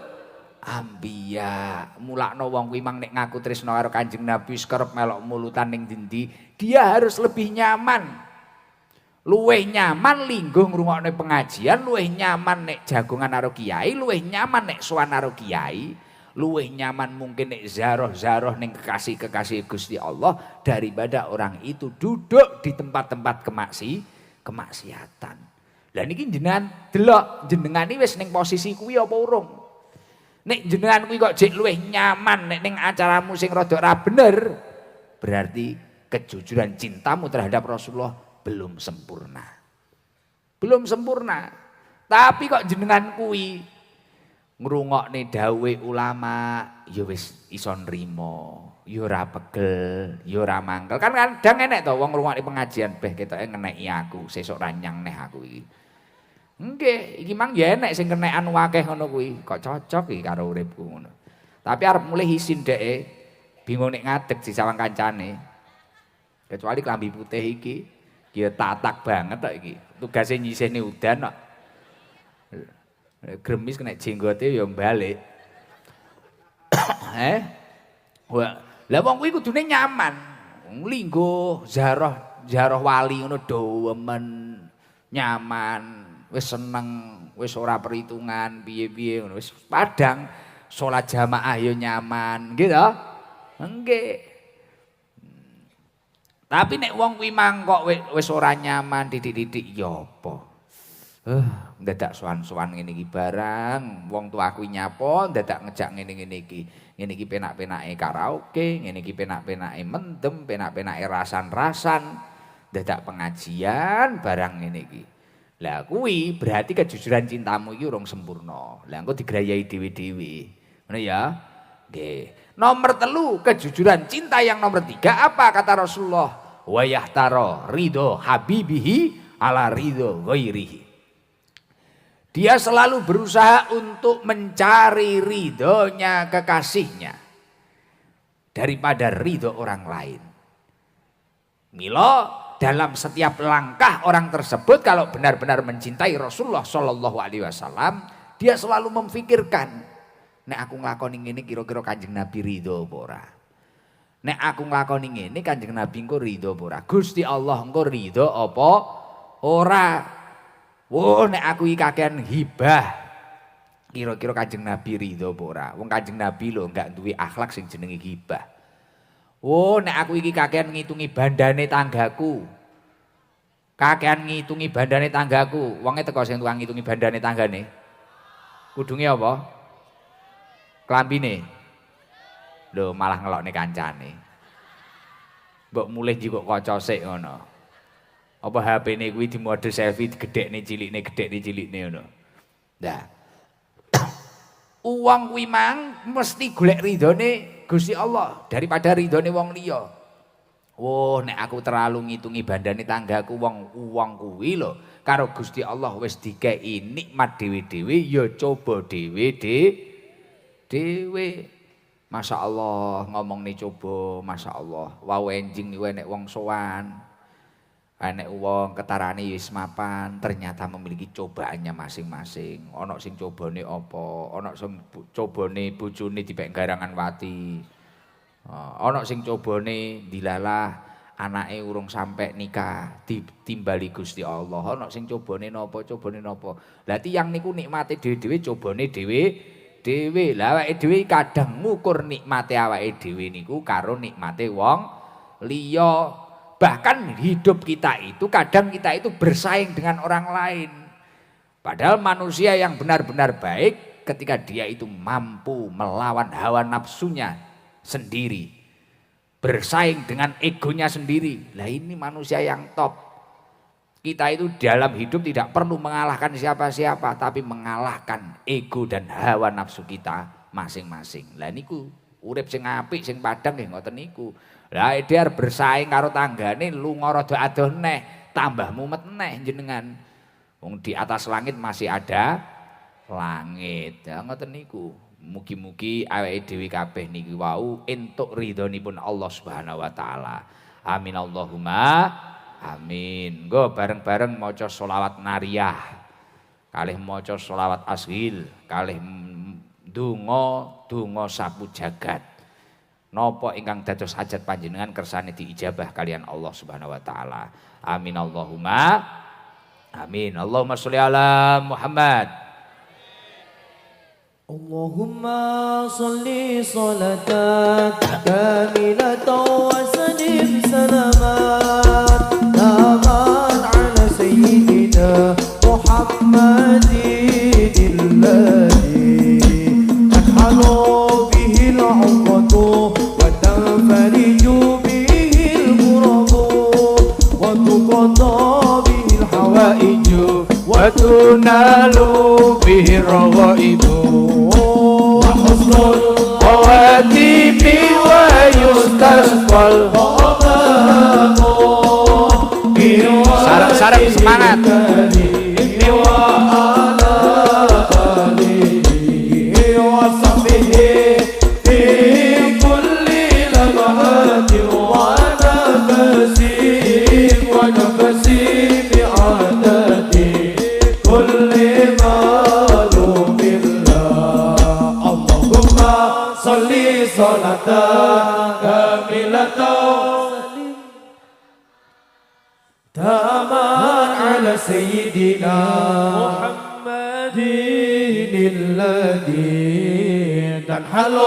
ambiya. Mulakno wong kuwi mang nek ngaku tresno karo Kanjeng Nabi kerep melok mulutan ning ndi, dia harus lebih nyaman. Luwih nyaman lingguh ngrungokne pengajian, luwih nyaman nek jagongan karo kiai, luwih nyaman nek sowan karo kiai, luwih nyaman mungkin nek zaroh-zaroh ning kekasih-kekasih Gusti Allah daripada orang itu duduk di tempat-tempat kemaksiatan. Lah niki jenengan delok jenengan iki wis ning posisi kuwi apa urung? Nek jenengan kuwi kok jek luwih nyaman nek ning acaramu sing rada ora bener, berarti kejujuran cintamu terhadap Rasulullah belum sempurna. Belum sempurna. Tapi kok jenengan kuwi ngrungokne dawuhe ulama ya wis iso nrimo, ya ora pegel, ya ora mangkel. Kan kadang enek to wong ngrungokne pengajian beh ketoke ngeneki aku, sesuk ranyang neh aku iki. Nggih, iki mang ya enek sing kenekan akeh ngono kuwi, kok cocok iki karo uripku ngono. Tapi arep mulih isin dheke, bingung nek ngadeg disawang kancane. Kecuali klambi putih iki, ya tatak banget kok iki. Tugase nyisihne udan kok. Gremis kena jenggote ya balik. Lah wong kuwi kudune nyaman. Lingguh ziarah wali ngono demen, nyaman. Wis seneng, wis ora perhitungan piye-piye ngono, wis padang salat jamaah ya nyaman, nggih to? Nggih. Tapi nek wong kuwi mang kok wis ora nyaman didik-didik ya apa? Dadak sowan-sowan ngene iki barang, wong tuaku nyapo dadak ngejak ngene-ngene iki. Ngene iki penak-penake karaoke, ngene iki penak-penake mendem, penak-penake rasan-rasan, dadak pengajian barang ngene iki. Lah kuwi berarti kejujuran cintamu iki urung sempurna. Lah engko digrayai dhewe-dhewe. Ngono ya? Nggih. Nomor 3, kejujuran cinta yang nomor 3 apa kata Rasulullah? Wa yahtara ridho habibihi ala ridho ghairihi. Dia selalu berusaha untuk mencari ridhonya kekasihnya daripada ridho orang lain. Milo dalam setiap langkah orang tersebut kalau benar-benar mencintai Rasulullah Shallallahu Alaihi Wasallam, dia selalu memfikirkan, nek aku nglakoni ngene kira-kira Kanjeng Nabi ridho apa ora? Nek aku nglakoni ngene Kanjeng Nabi engko ridho apa ora? Gusti Allah engko ridho apa ora? Nek aku iki kakean hibah, kira-kira Kanjeng Nabi ridho apa ora? Wong Kanjeng Nabi lho enggak duwe akhlak sing jenenge hibah. Nek aku iki kakean ngitungi bandane tanggaku. Kakean ngitungi bandane tanggaku. Wonge teko sing tukang ngitungi bandane tanggane. Kudunge apa? Klambine. Lho malah ngelokne kancane. Mbok mulih njikuk kaca sik ngono. Apa HP-ne kuwi di mode selfie digedhekne cilikne ngono. Nah. Uang kuwi mang mesti golek ridhone Gusti Allah daripada ridhone wong liya. Oh, nek aku terlalu ngitungi bandane tanggaku wong kuwi lho, karo Gusti Allah wis dikei nikmat dhewe-dhewe ya coba dhewe. Masya Allah ngomong nih coba, Masya Allah. Wow enjing niku enek wong sowan. Enek wong ketarane wis mapan, ternyata memiliki cobaannya masing-masing. Ana sing cobane apa? Ana sing cobane bojone dipek garangan wati. Ana sing cobane dilalah anake urung sampe nikah, ditimbali Gusti Allah. Ana sing cobane napa? Lah tiyang niku nikmate dhewe-dhewe, cobane dhewe. Lah awake dhewe kadang ngukur nikmate awake dhewe niku karo nikmate wong liya. Bahkan hidup kita itu kadang kita itu bersaing dengan orang lain. Padahal manusia yang benar-benar baik ketika dia itu mampu melawan hawa nafsunya sendiri. Bersaing dengan egonya sendiri. Lah ini manusia yang top. Kita itu dalam hidup tidak perlu mengalahkan siapa-siapa, tapi mengalahkan ego dan hawa nafsu kita masing-masing. Lah niku urip sing apik sing padhang nggih ngoten niku. Lah dia bersaing karo tanggane lunga rada adoh neh, tambah mumet neh jenengan. Wong di atas langit masih ada langit. Ya ngoten niku. Mugi-mugi awake dhewe kabeh niki wau entuk ridhonipun Allah Subhanahu wa taala. Amin Allahumma amin. Nggo bareng-bareng maca sholawat nariyah. Kalih maca sholawat ashil, kalih donga sapu jagat. Napa ingkang dados hajat panjenengan kersane diijabah kalian Allah Subhanahu wa taala. Amin Allahumma amin. Allahumma sholli ala Muhammad. Allahumma sholli sholatan kamilatan wa sallim salaman taman ala sayyidina Muhammadin alladhi adhalu bihi al-'uqadu wa tanfariju bihi al-ghuradu wa tuqadda bihi al-hawaiju wa tunalu bihi ar-raghaibu خواتيم ويستسقى الغمام Sarap semangat وعلى آله وصحبه في كل لمحة ونفس بعدد كل معلوم صلي صلاة كاملة تاما على سيدنا محمد الذي تنحل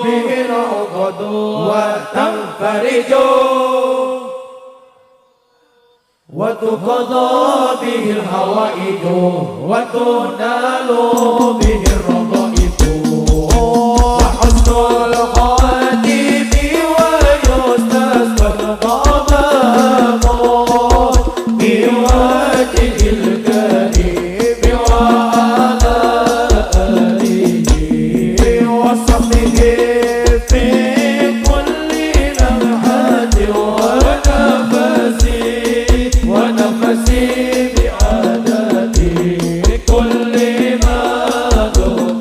به العقد وتنفرج وتقضى به الحوائج وتنال به الرغائب الخاتم ويستسقى الغمام بوجه الكريم وعلى آله وصحبه في كل لمحة ونفس بعدد كل معلوم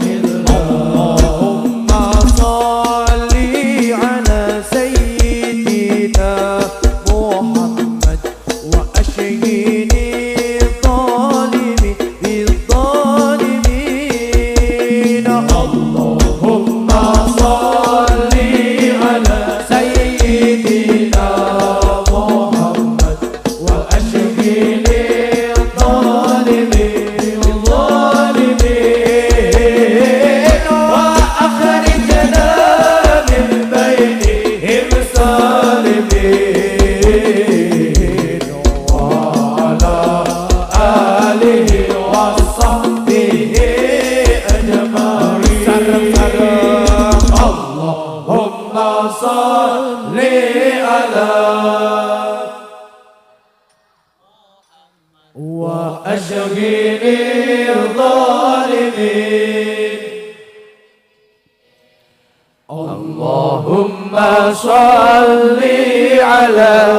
Allah Allahumma sholli ala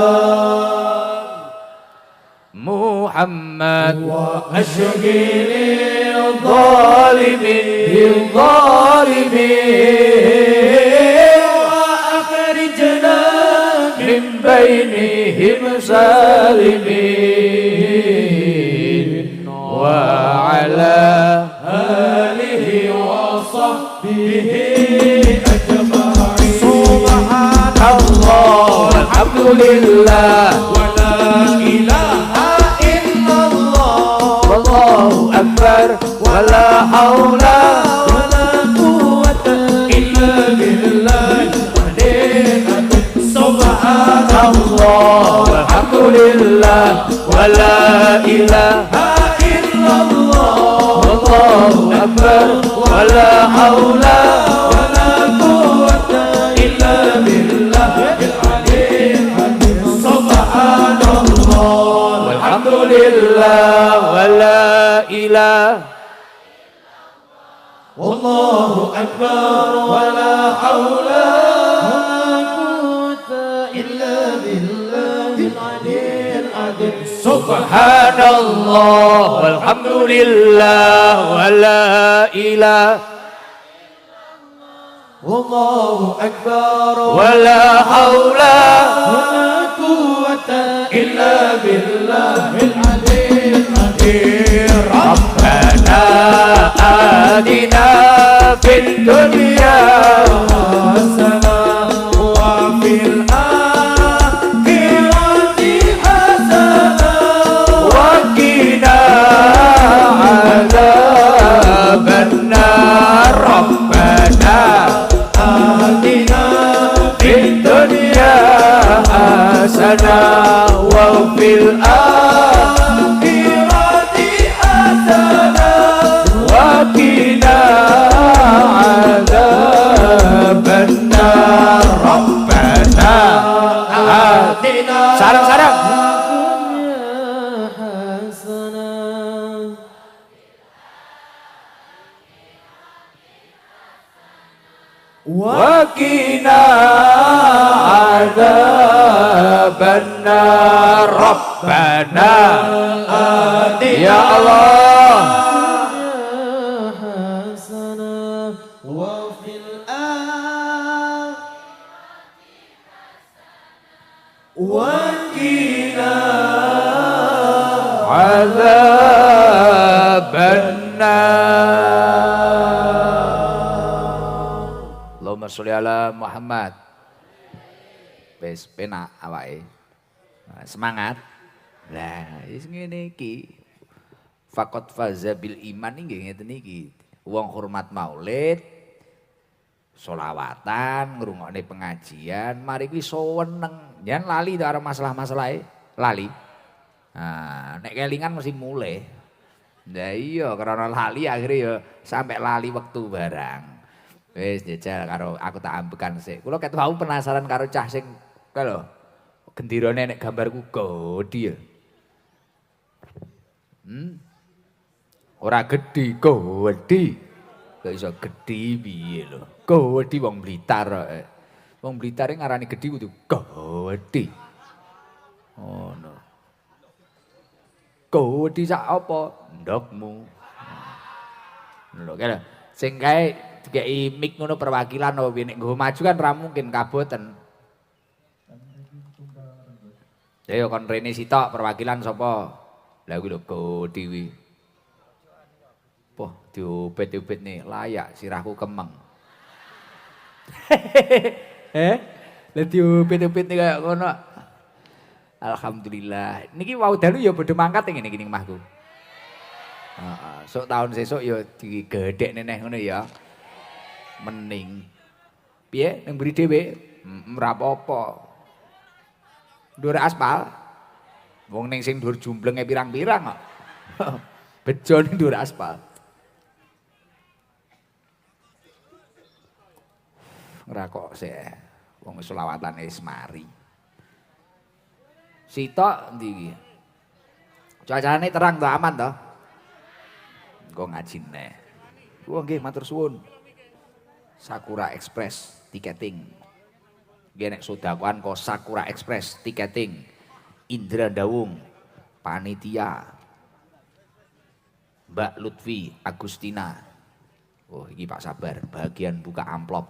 Muhammad wa ashghili dhalimin bil-dhalimin wa akhrijna min bainihim salimin wa ala alihi wa sahbihi ajma'in subhanallah walhamdulillah wa la ilaha Allahu Akbar wa la haula wa la quwwata illa billah subhanallah walhamdulillah wa la ilaha illallah Allahu Akbar wa la haula wa la quwwata illa billah subhanallah walhamdulillah wa la ilaha Allahu Akbar wa la haula wa la quwwata illa billahil aliyyil azim subhanallah walhamdulillah wa la ilaha Allahu Akbar wa la haula wa la quwwata illa billahil aliyyil azim rabbana atina fid dunya hasanah wa fil akhirati hasanah wa qina adzabannar rabbana atina fid dunya hasanah wa fil akhirati hasanah wa qina adzabannar rabbana atina sarang-sarang wa qina adzabannar rabbana ya Allah hasanah wa fil wa qina adzabannar Allahumma sholli ala Muhammad. Wis penak awake. Semangat. Lah, wis ngene iki. Faqat faza bil iman nggih ngeten iki. Wong hormat maulid, sholawatan, ngrungokne pengajian, mari kuwi seneng. Jan lali to karo masalah-masalahe, lali. Nah, nek kelingan mesti mulai. Lah iya karena lali akhirnya ya sampai lali wektu barang. Wis jajal karo aku tak ambekan sik. Kula ket wau penasaran karo cah sing lho. Gendirane nek gambarku Godi ya. Ora gedhi, Godi. Kok iso gedhi piye lho. Godi wong Blitar kok. Wong Blitar ngarani gedhi kudu Godi. Oh no. Godi sak apa? Ndokmu. Lho kene sing kae dikei mik ngono perwakilan apa nek nggo maju kan ra mungkin kaboten. Ya yo kon rene sitok perwakilan sapa? Lah kuwi lho Godi kuwi. Poh diobet-obet nih layak sirahku kemeng. Lah diobet-obet nih kayak ngono. Alhamdulillah. Niki wau dalu ya bodho mangkat ngene iki ning mahku. Heeh, sok tahun sesuk ya digedhek neneh ngono ya. Mening. Piye ning mburi dhewe? Ora apa-apa. Ndur aspal. Wong ning sing ndur jumblenge pirang-pirang kok. Bejo ning ndur aspal. Ora kok sik. Wong selawatan wis mari. Sitok ndi iki? Cuacane terang to, aman to? Engko ngaji neh. Wah nggih matur suwun. Sakura Express tiketing. Nggih nek sodakoan kok Sakura Express tiketing Indra Dawung panitia Mbak Lutfi Agustina. Oh iki Pak Sabar bagian buka amplop.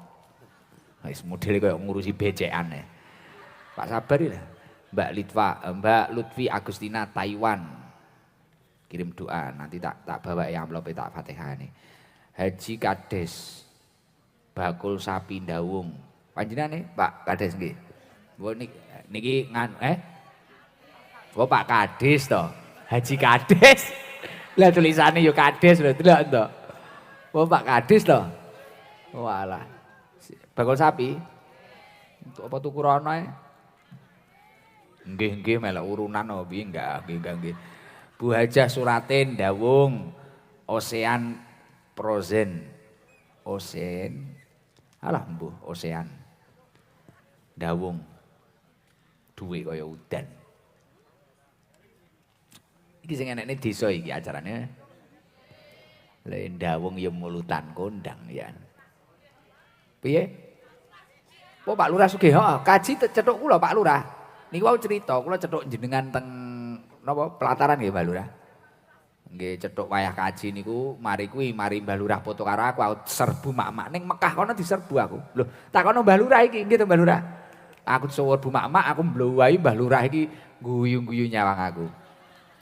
Wis modele koyo ngurusi becekan ya. Pak Sabar ya. Mbak Lutfi Agustina Taiwan. Kirim doa nanti tak bawa ya amplop tak Fatihah nih. Haji Kades bakul sapi Dawung. Panjenengan nih Pak Kades nggih. Niki Oh Pak Kades toh. Haji Kades. Lah tulisane yo Kades lho delok to. Oh Pak Kades toh. Walah. Bakul sapi. Untuk apa tuku rono e? Nggih melok urunan oh piye enggak nggih. Bu Hajah Suratin Dawung Ocean Frozen. Alah mbuh Ocean. Dawung. Duwe kaya udan. Iki sing enekne desa iki acarane. Lah Dawung ya mulutan kondang ya. Piye? Oh Pak Lurah sugih, heeh, kaji cethuk kula Pak Lurah. Niku wau cerita, kula cethuk jenengan teng napa pelataran nggih Mbak Lurah. Nggih cethuk wayah kaji niku mari Mbah Lurah foto karo aku serbu mak-mak ning Mekah kono diserbu aku. Lho, takono Mbah Lurah iki nggih to Mbah Lurah. Aku serbu mak-mak aku mbluwahi Mbah Lurah iki guyu-guyu nyawang aku.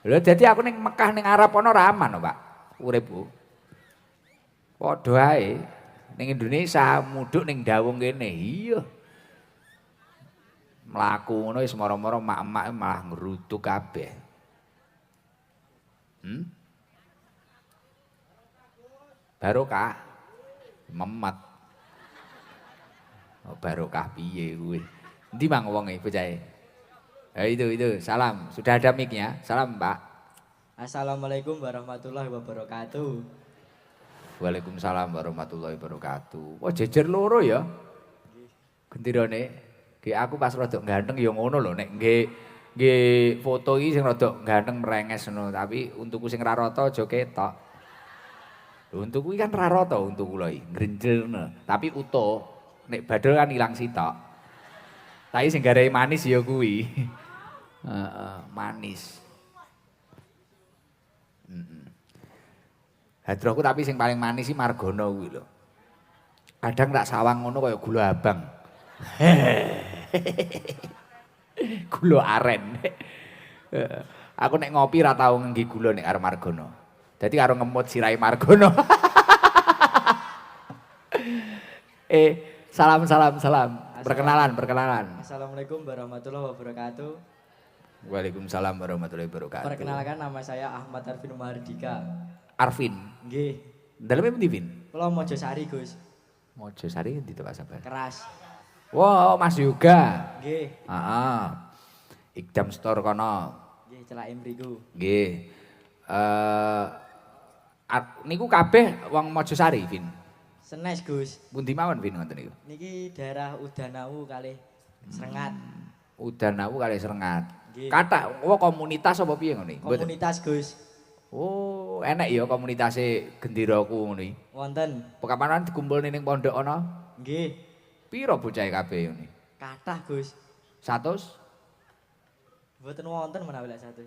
Lho dadi aku ning Mekah ning Arab kono ra aman Pak. Uripku. Padha ae ning Indonesia mudhuk ning Dawung kene. Iya. Mlaku ngono wis mara-mara mak-mak malah ngrutuk kabeh. Barokah memet. Oh, barokah piye kuwi? Endi mang wonge bocahe? Itu salam. Sudah ada mic-nya. Salam, Pak. Assalamualaikum warahmatullahi wabarakatuh. Waalaikumsalam warahmatullahi wabarakatuh. Wah, jejer loro ya. Gendirane. Nggih aku pas rodok ganteng ya ngono lho nek nggih foto iki sing rodok ganteng merenges ngono, tapi untukku sing ra rata aja ketok. Untuk kuwi kan ra rata untuk kula iki, ngrenjelna. Tapi utuh, nek badhe kan ilang sitok. Tapi sing garai manis ya kuwi. Heeh, manis. Hadrohku tapi sing paling manis sih Margono kuwi lho. Kadang tak sawang ngono kaya gula abang. Gula aren. Aku nek ngopi ra tau ngenggi gula nek karo Margono. Dadi karo ngemut sirahe Margono. Salam. Perkenalan. Assalamualaikum warahmatullahi wabarakatuh. Waalaikumsalam warahmatullahi wabarakatuh. Perkenalkan nama saya Ahmad Arvin Mahardika. Arvin. Nggih. Daleme pundi, Vin? Kula Mojosari, Gus. Mojosari endi to Pak Sabar? Keras. Wow, Mas Yoga. Nggih. Heeh. Ikdam Store kono. Nggih, celake mriku. Nggih. Niku kabeh wong Mojosari, Vin. Senes, Gus. Pundi mawon Vin ngoten niku? Niki daerah Udanawu kalih Srengat. Udanawu kalih Srengat. Nggih. Kathah komunitas apa piye ngono iki? Komunitas, Gus. Oh, enak ya komunitase genderaku ngono iki. Wonten. Pekapanan dikumpulne ning pondok ana? Nggih. Piro bocahe kabeh ngene? Kathah, Gus. 100? Mboten wonten menawi lek 100.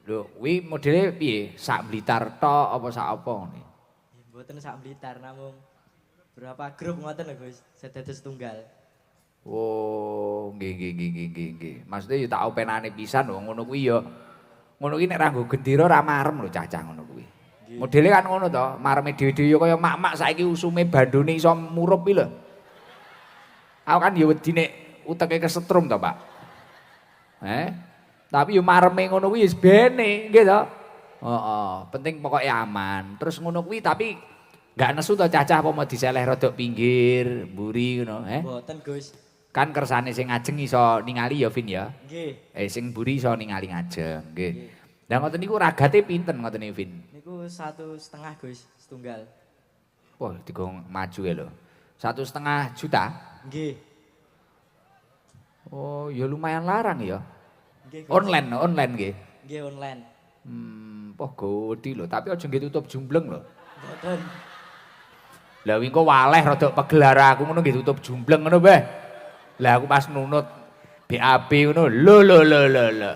Lho, kuwi modele piye? Sak Blitar tok apa sak apa ngene? Mboten sak Blitar namung berapa grup ngoten lho, Gus. Sedados tunggal. Oh, nggih. Maksudnya ya tak openane pisan lho ngono kuwi ya. Ngono kuwi nek ra nggo gendera ra marem lho cacah ngono kuwi. Modele kan ngono to, mareme dhewe-dhewe ya kaya mak-mak saiki usume bandone iso murup iki lho. Aku kan ya wedi nek uteke kesetrum to, Pak. Tapi yo mareme ngono kuwi wis bene, nggih to? Heeh, penting pokoke aman. Terus ngono kuwi tapi enggak nesu to cacah apa mau diseleh rodok pinggir, mburi ngono, Mboten, Gus. Kan kersane sing ngajeng iso ningali ya, Vin ya. Nggih. Sing mburi iso ningali ngajeng, nggih. Lah ngoten niku ragate pinten ngoten niku, Vin? Niku 1,5 Gus, setunggal. Wah, digong maju ya lho. 1,5 juta? Nggih. Oh, ya lumayan larang ya. Nggih, Gus. Online nggih. Nggih, online. Poh godi lho, tapi aja nggih tutup jumbleng lho. Mboten. Lah wingi kok waleh rada pegel aku ngono nggih tutup jumbleng ngono, Mbah. Lah aku pas nunut BAB ngono, lho.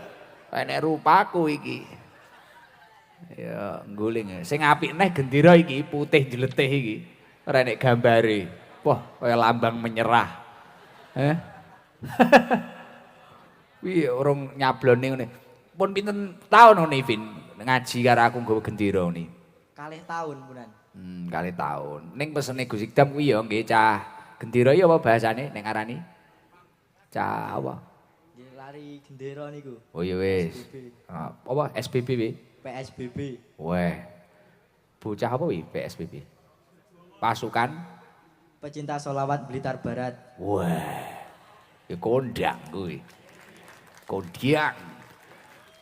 Enek rupaku iki. Ya ngguling. Sing apik neh gendera iki putih jletih iki. Ora enek gambare. Wah, kaya lambang menyerah. Wih, urung nyablone ngene. Pun pinten taun ngene Vin ngaji karo aku nggawa gendera ngene. 2 tahun punan. Kali tahun. Ning pesene Gus Ikdam kuwi ya nggih cah gendera ya apa bahasane ning arani? Cah apa? Nggih lari gendera niku. Oh ya wis. Apa SBB wi? PSBB. Weh. Bocah apa wi PSBB? Pasukan Pecinta Sholawat Blitar Barat. wah. Ya kondang kuwi. Kodiang.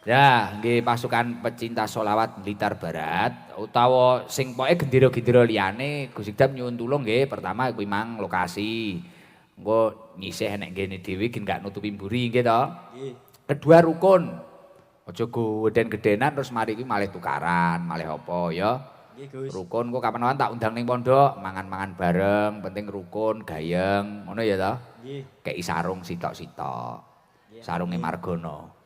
Ya, nggih pasukan pecinta sholawat Blitar Barat utawa sing pokoke gendera-gendera liyane Gus Ikdam nyuwun tulung nggih pertama kuwi mang lokasi. Engko nyisih nek ngene dhewe gen gak nutupi mburi nggih to. Nggih. Kedua rukun. Aja geden-gedenan terus mari kuwi malih tukaran, malih apa ya. Nggih Gus. Rukun kok kapan-kapan tak undang ning pondok, mangan-mangan bareng, penting rukun, gayeng, ngono ya to. Nggih. Kei sarung sitok-sitok. Nggih. Sarunge Margono.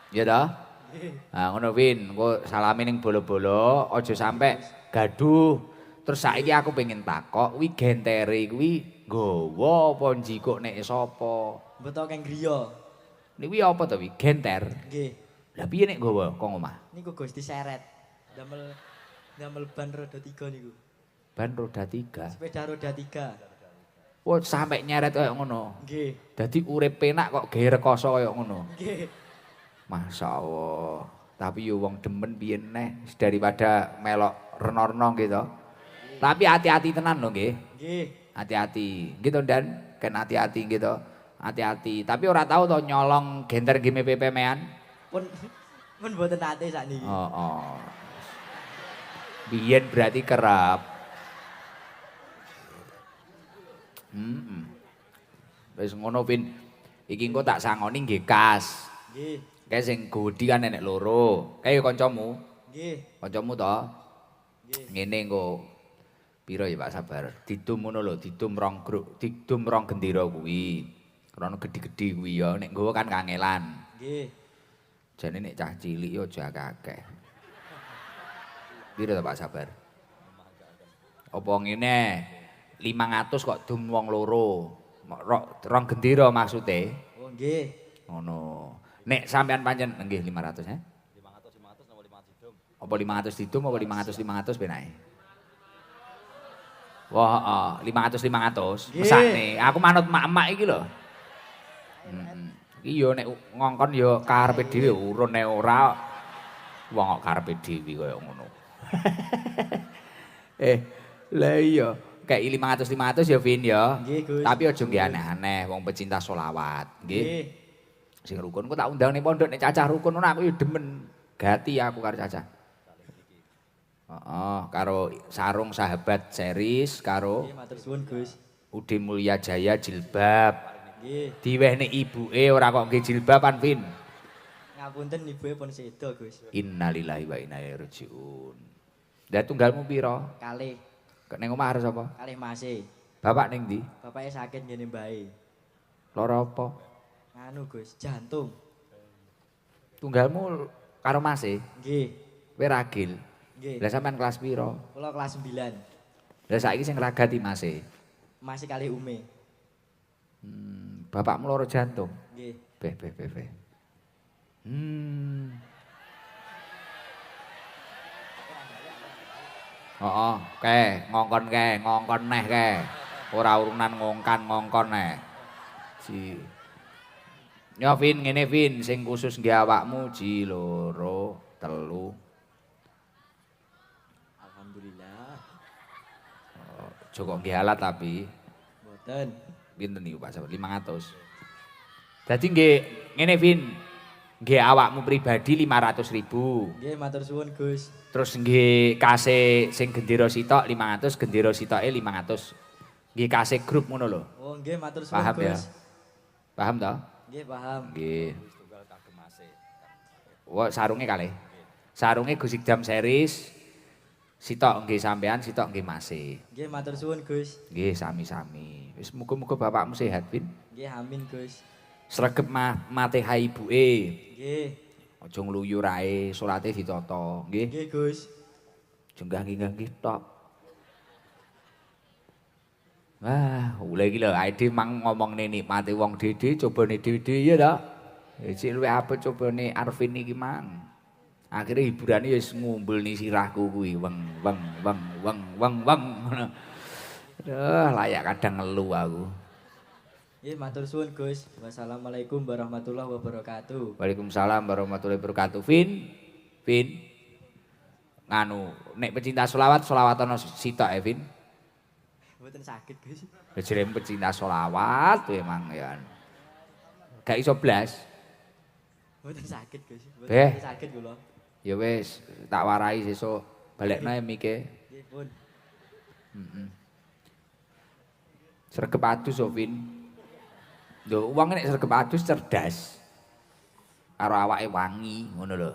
Ya toh? Nggih. Nah, ngono Win, engko salame ning bolo-bolo, aja sampe gaduh. Terus saiki aku pengen takok, kuwi gentere kuwi nggawa apa njikuk nek sapa? Mboten keng griya. Niku apa to wi? Genter. Nggih. Lah piye nek nggawa kok omah? Niku Gus diseret. Damel ban roda 3 niku. Ban roda 3. Sepeda roda 3. Wah, sampe nyeret kaya ngono. Nggih. Dadi urip penak kok gawe rekoso kaya ngono. Nggih. Masya Allah. Tapi yo wong demen piye neh daripada melok renorno gitu. Tapi hati-hati tenan lho nggih. Nggih. Hati-hati. Gitu Dan, kan hati-hati gitu. Hati-hati. Tapi ora tahu to nyolong genter game PP-mean. Pun mboten nate sakniki. Oh. Biyen berarti kerap. Wis ngono Vin. Iki engko tak sangoni nggih kas. Nggih. Kae sing gudi kan enek loro. Kae kancamu. Nggih. Kancamu to? Nggih. Ngene engko. Piro ya Pak Sabar? Didum ngono lho, didum rong gendera kuwi. Krana gedhi-gedhi kuwi ya nek nggawa kan kangelan. Nggih. Jane nek cah cilik ya aja akeh. Piro to Pak Sabar? Apa ngene? 500 kok dum wong loro. Rong gendera maksude. Oh nggih. Ngono. Nek sampean pancen nggih 500 ya. 500 napa 500 didum? Apa 500 didum apa 500 penake? Wah, 500 mesakne. Aku manut mak-mak iki lho. Iki yo nek ngongkon yo karepe dhewe urun nek ora wong kok karepe dhewe kaya ngono. Lah iya, kayak 500 ya Vin ya. Nggih, Gus. Tapi aja nggih aneh-aneh wong pecinta sholawat, nggih. Nggih. Sing rukun ku tak undang ning pondok nek cacah rukun ngono aku yo demen. Gati aku karo cacah. Karo sarung sahabat series karo Nggih, matur suwun Gus. Ude Mulya Jaya jilbab. Nggih. Diwehne ibuke ora kok nggih jilbaban Vin. Ngapunten ibuke pun sedo Gus. Innalillahi wa inna ilaihi rajiun. Lah tunggalmu pira? Kalih. Ning omah arep sapa? Kalih Mase. Bapak ning ndi? Bapake sakit ngene mbae. Lara apa? Anu Gus, jantung. Tunggalmu karo Mas e? Nggih. Kowe ragil. Nggih. Lah sampean kelas pira? Kula kelas 9. Lah saiki sing ragati Mas e. Masih kalih Ume. Bapakmu lara jantung. Nggih. Beh. Ngongkon neh ke. Ora urunan ngongkon neh. Ya Vin, ngene Vin, sing khusus nggih awakmu ji loro, telu. Alhamdulillah. Joko nggih alat tapi Mboten. pinten niku Pak Sabar 500. Dadi nggih ngene Vin. Nggih awakmu pribadi 500.000. Nggih, matur suwun Gus. Terus nggih kase sing gendera sitok 500, gendera sitoke 500. Nggih kase grup ngono lho. Oh, nggih matur suwun Paham Gus. ya? Paham to? Nggih, paham. Nggih. Wah, sarunge kalih. Sarunge Gus Ikdam series. Sitok nggih sampean, sitok nggih Masih. Nggih matur suwun Gus. Nggih sami-sami. Wis muga-muga bapakmu sehat, Vin. Nggih amin Gus. Sregep Fatihah ibuke. Nggih. Aja ngluyur ae, salate ditata, nggih. Nggih Gus. Jenggah nggih tok. Wah, ule iki lho, ae mang ngomongne nikmate wong dede, cobane dede ya ta. Cek luwih apik cobane Arvin iki mang. Akhire hiburane wis ngumbulni sirahku kuwi weng. Aduh, layak kadang ngelu aku. Nggih matur suwun Gus. Wassalamualaikum warahmatullahi wabarakatuh. Waalaikumsalam warahmatullahi wabarakatuh. Vin. Nganu, nek pecinta selawat ana sitok ya, Vin. Mboten sakit Gus. Jere pecinta selawat emang ya. Gak iso blas. Mboten sakit Gus. Beh. Mboten sakit kula. Ya wis, tak warai sesuk balekno mike. Nggih pun. Sregep adus kok, Vin. Lho, wong nek sregep adus cerdas. Karo awake wangi, ngono lho.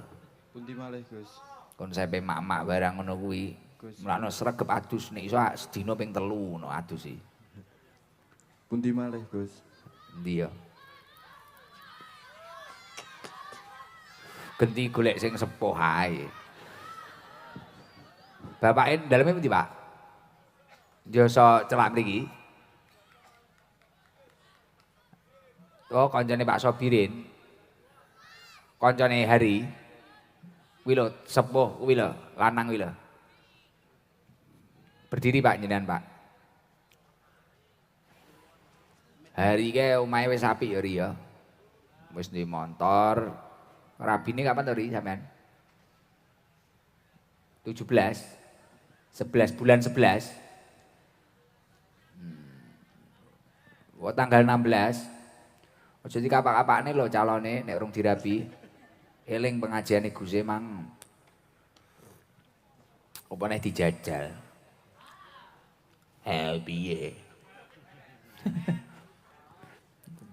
Pundi malih, Gus? Konsepe mak-mak barang ngono kuwi. Mulane sregep adus nek iso sedina ping 3 ngono adus iki. Pundi malih, Gus? Endi ya? Genti golek sing sepuh ae. Bapake daleme pundi, Pak? Jasa celak mriki. Oh, kancane Pak Sobirin. Kancane Hari. Kuwi lho, sepuh kuwi lho, lanang kuwi lho. Berdiri Pak jenengan, Pak. Hari ke omahe wis apik ya Ri ya. Wis duwe motor. Rabine kapan to Ri sampean? 17. 11 bulan 11. Oh, tanggal 16. Aja dikapak-kapakne lho calone nek urung dirabi. Eling pengajiane Gus mang. Apa nek dijajal? Piye?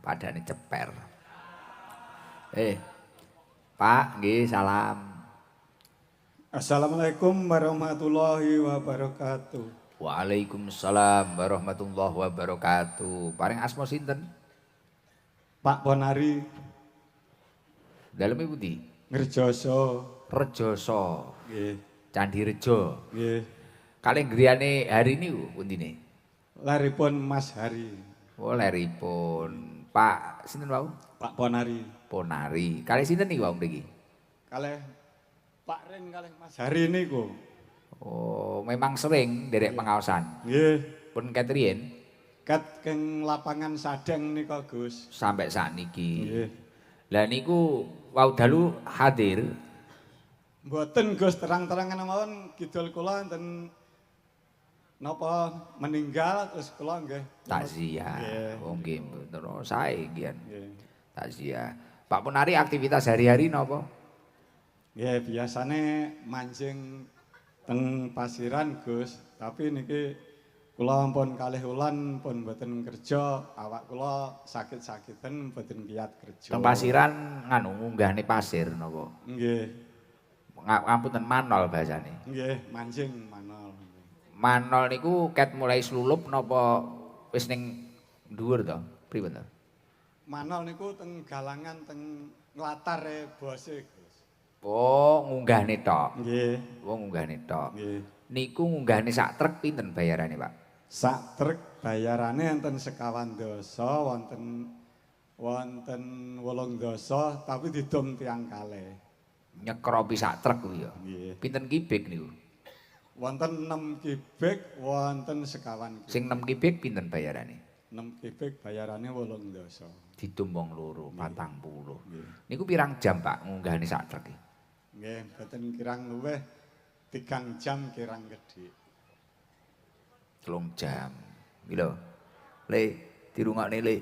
Padane ceper. Pak, nggih salam. Assalamualaikum warahmatullahi wabarakatuh. Waalaikumsalam warahmatullahi wabarakatuh. Paring asma sinten? Pak Ponari Daleme pundi? Ngerjoso. Rejoso. Nggih. Candi Rejo. Nggih. Kalih griyane hari niku pundine? Laripun Mas Hari. Oh, leripun. Pak sinten wau? Pak Ponari. Ponari. Kalih sinten niku wau mriki? Kalih Pak Rin kalih Mas Hari niku. Oh, memang sering derek pengaosan. Nggih. Pun ketrien Kat keng lapangan Sadeng nika Gus. sampai sakniki. Nggih. Lah niku wau dalu hadir. Mboten Gus terang-terangan mawon kidul kula enten napa meninggal terus kula nggih. Takziah. Nggih. Oh nggih, terus sae nggih. Nggih. Takziah. Pak Ponari aktivitas hari-hari napa? Nggih, biasane mancing teng pasiran Gus, tapi niki kula ampun kalih wulan pun mboten kerja, awak kula sakit-sakiten mboten kiyat kerja. Teng pasiran nganu ngunggahne pasir napa? Nggih. Ngapunten manol bahasane. Nggih, mancing manol. Manol niku ket mulai slulup napa wis ning dhuwur to? Pripun to? Manol niku teng galangan teng nglatare bose Gus. Oh, ngunggahne tok. Nggih. Oh, ngunggahne tok. Nggih. Niku ngunggahne sak truk pinten bayarane, Pak? Sak truk bayarane enten 50 doso, wonten 8 doso, tapi didom tiang kalih. Nyekropi sak truk kuwi ya. Nggih. Pinten kibik niku? Wonten 6 kibik, wonten 50 kibik. Sing 6 kibik pinten bayarane? 6 kibik bayarane 8 doso. Ditumbang loro 40. Nggih. Niku pirang jam, Pak, ngunggahne sak truk iki? Nggih, boten kirang luweh 3 jam kirang gedhe. 3 jam. Iki lho. Le, dirungokne le.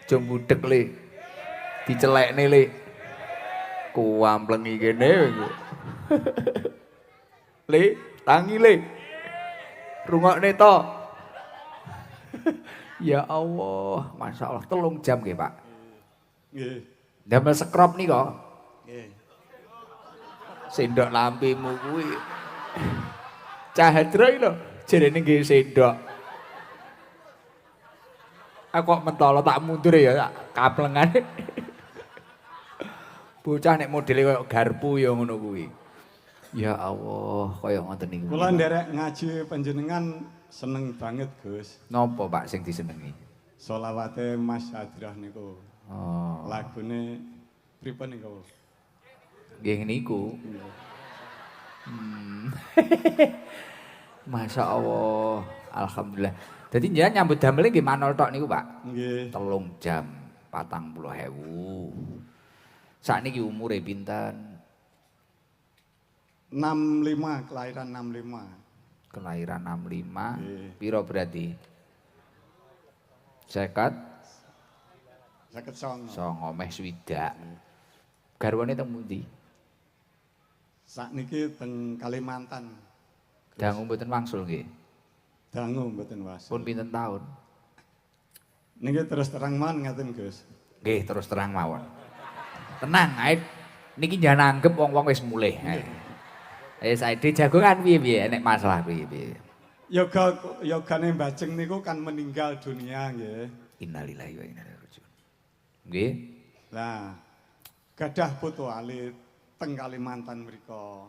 Aja budhek le. Dicelekne le. Kuamplengi kene. Le, tangi le. Rungokne to. Ya Allah, masyaallah 3 jam nggih, Pak. Nggih. Damel sekrop nika. Nggih. Sendok lampimu kuwi. Cahadra iki lho, jarene nggih sendok. Aku kok mentolo tak mundur ya tak kaplengane. Bocah nek modele koyo garpu ya ngono kuwi. Ya Allah, kaya ngoten niku. Kula nderek ngaji panjenengan seneng banget, Gus. Napa Pak sing disenengi? Solawate Mas Hadrah niku. Oh, Lagune pripun niku? nggih niku. Masya Allah, alhamdulillah. Jadi jenengan nyambut damel nggih manol tok niku, Pak. Nggih. 3 jam, 40.000. Sakniki umure pinten? 65, kelahiran 65. Kelahiran 65. Nggih. Piro berarti? 50, 59. songo meh swidak. Garwane teng pundi? Sakniki teng Kalimantan. Dangu mboten wangsul nggih. Dangu mboten wasul. Pun pinten taun? Niki terus terang man ngaten, Gus. Nggih, terus terang mawon. Tenang, ae niki jangan anggap wong-wong wis mulih. Saiki jagongan piye-piye nek masalah piye-piye. Yogane Mbajeng niku kan meninggal dunia nggih. Innalillahi wa inna ilaihi raji'un. Nggih. Lah gadah putu alit teng Kalimantan mriku.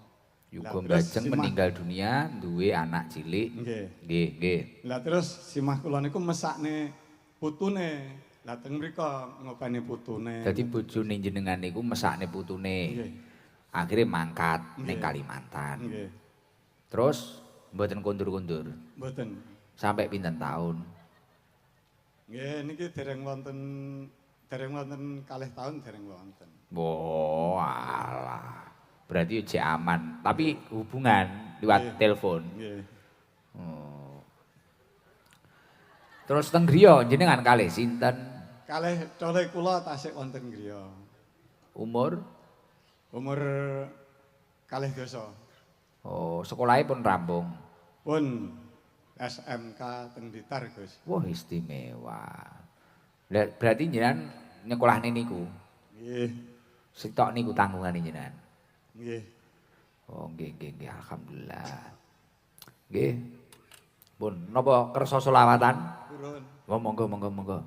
Yuga Mbajeng meninggal dunia duwe anak cilik. Nggih. Nggih, nggih. Lah terus simah kula niku mesakne putune. Lah teng mriku ngopeni putune. Dadi bojone jenengan niku mesakne putune. Nggih. Akhirnya mangkat ning Nggih. Kalimantan. Nggih. Terus mboten kundur-kundur. Mboten. Sampai pinten tahun? Nggih niki dereng wonten kalih taun dereng wonten. Oh, alah. Berarti jek aman. Tapi hubungan lewat telepon. Nggih. Oh. Terus teng griya jenengan kalih sinten? Kalih tole kula tasik wonten griya. Umur? Umur kalih dosa. Oh, sekolahnya pun rampung. Pun SMK teng Blitar, Gus. Wah, istimewa. Berarti jenengan nyekolahne niku. Nggih. Sitok niku tanggungane jenengan. Nggih. Oh, nggih, alhamdulillah. Nggih. Pun napa kersa selawatan? Purun. Oh, monggo. Monggo.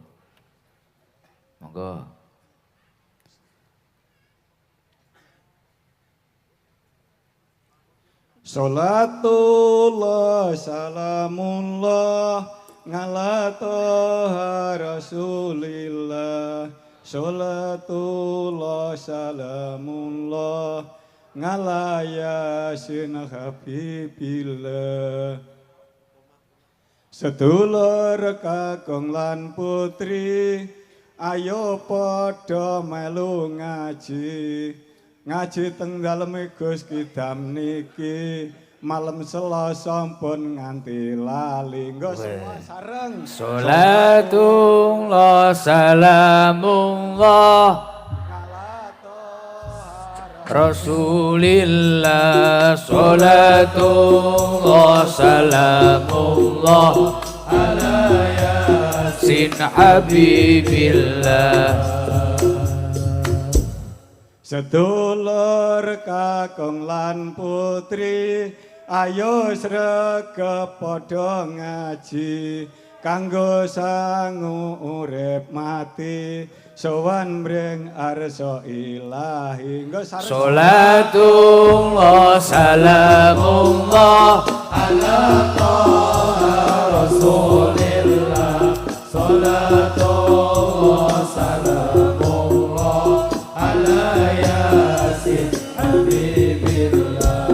Salatullah salamullah ngala toha rasulillah. Salatullah salamullah ngala yasin habibillah. Sedulur kakung lan putri ayo padha melu ngaji. Ngaji teng daleme Gus Kidam niki malam Selasa pun nganti lali. Nggo semua sareng. Salatullah salamullah Rasulillah. Salatullah salamullah ala yasin habibillah. Sedulur kakung lan putri ayo sregep padha ngaji kanggo sangu urip mati sowan mring arsa ilahi. Salatullah salamullah ala toha rasulillah. Salatullah salamullah ala yasin habibillah.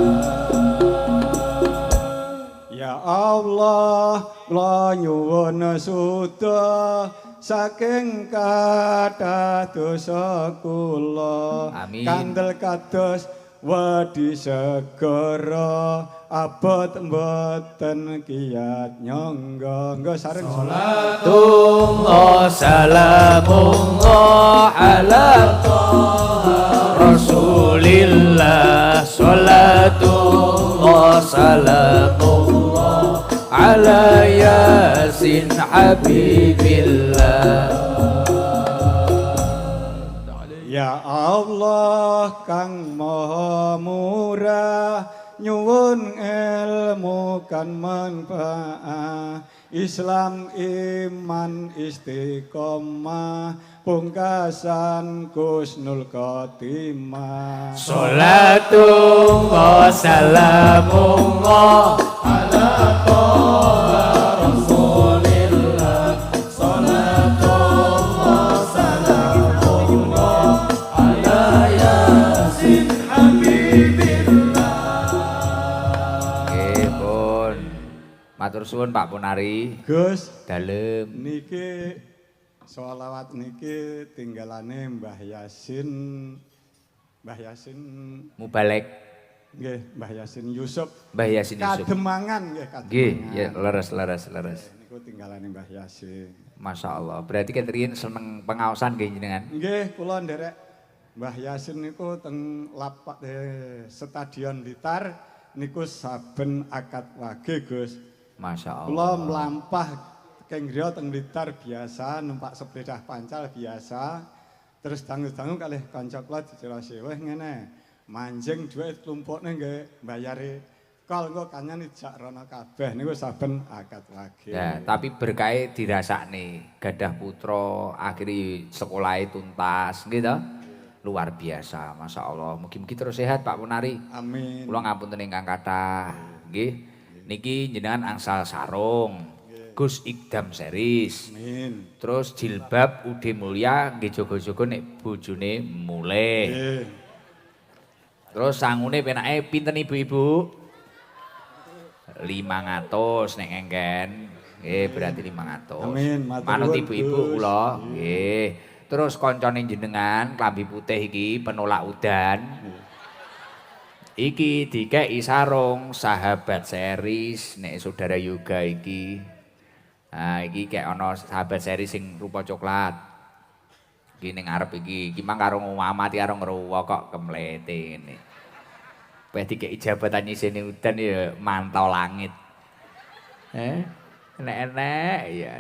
Ya Allah, kula nyuwun suda saking kathah dosa kula. Amin. Kandel kados wedi segara abot mboten kiyat nyangga. Nggo sareng Salatullah salamullah ala toha rasulillah. Salatullah salamullah ala yasin habibillah. Ya Allah kang maha murah nyuwun ilmu Islam iman istiqomah pungkasan kusnul khotimah. Salatullah wa salamullah ala toha rasulillah. Salatullah salamullah ala yasin habibillah. Nggih pun matur suwun Pak Punari. Gus, Dalem niki sholawat niki tinggalane Mbah Yasin mubalek nggih, Mbah Yasin Yusuf. Mbah Yasin Yusuf. Kademangan nggih, kademangan. Nggih, ya leres. Niku tinggalane Mbah Yasin. Masya Allah. Berarti ketriin seneng pengaosan nggih jenengan. Nggih, kula nderek Mbah Yasin niku teng lapak Stadion Blitar niku saben akad wage, Gus. Masya Allah. Kula mlampah keng griya teng Blitar biasa numpak sepeda pancal biasa. Terus dangu-dangu kalih kanca kula dicerose, "Weh ngene, manjing dhuwit klumpukne nggih mbayari kol engko kanyan ijak rono kabeh niku saben akad wage." Ya, tapi berkait dirasakne gadah putra akhiri sekolahe tuntas gitu. Luar biasa, Masya Allah. Mugi-mugi terus sehat Pak Punari. Amin. Kula ngapunten ingkang kathah. Nggih. Niki jenengan angsal sarung. Gus Ikdam series. Amin. Terus jilbab Ude Mulya nggih jaga-jaga nek bojone mulih. Nggih. Terus sangune penake pinten ibu-ibu? 500 nek engken. Nggih, berarti 500. Amin, matur Manut nuwun, ibu-ibu Gus. kula. Nggih. Terus koncone jenengan klambi putih iki penolak udan. Iki dikei sarung sahabat series nek saudara yoga iki. Nah, iki kayak ana sahabat series sing rupa coklat. Iki ning ngarep iki mang karo Muhammad karo ngruwa kok kemlete ngene. Wes dikei jabatan nyiseni udan ya mantau langit. Enek-enek ya.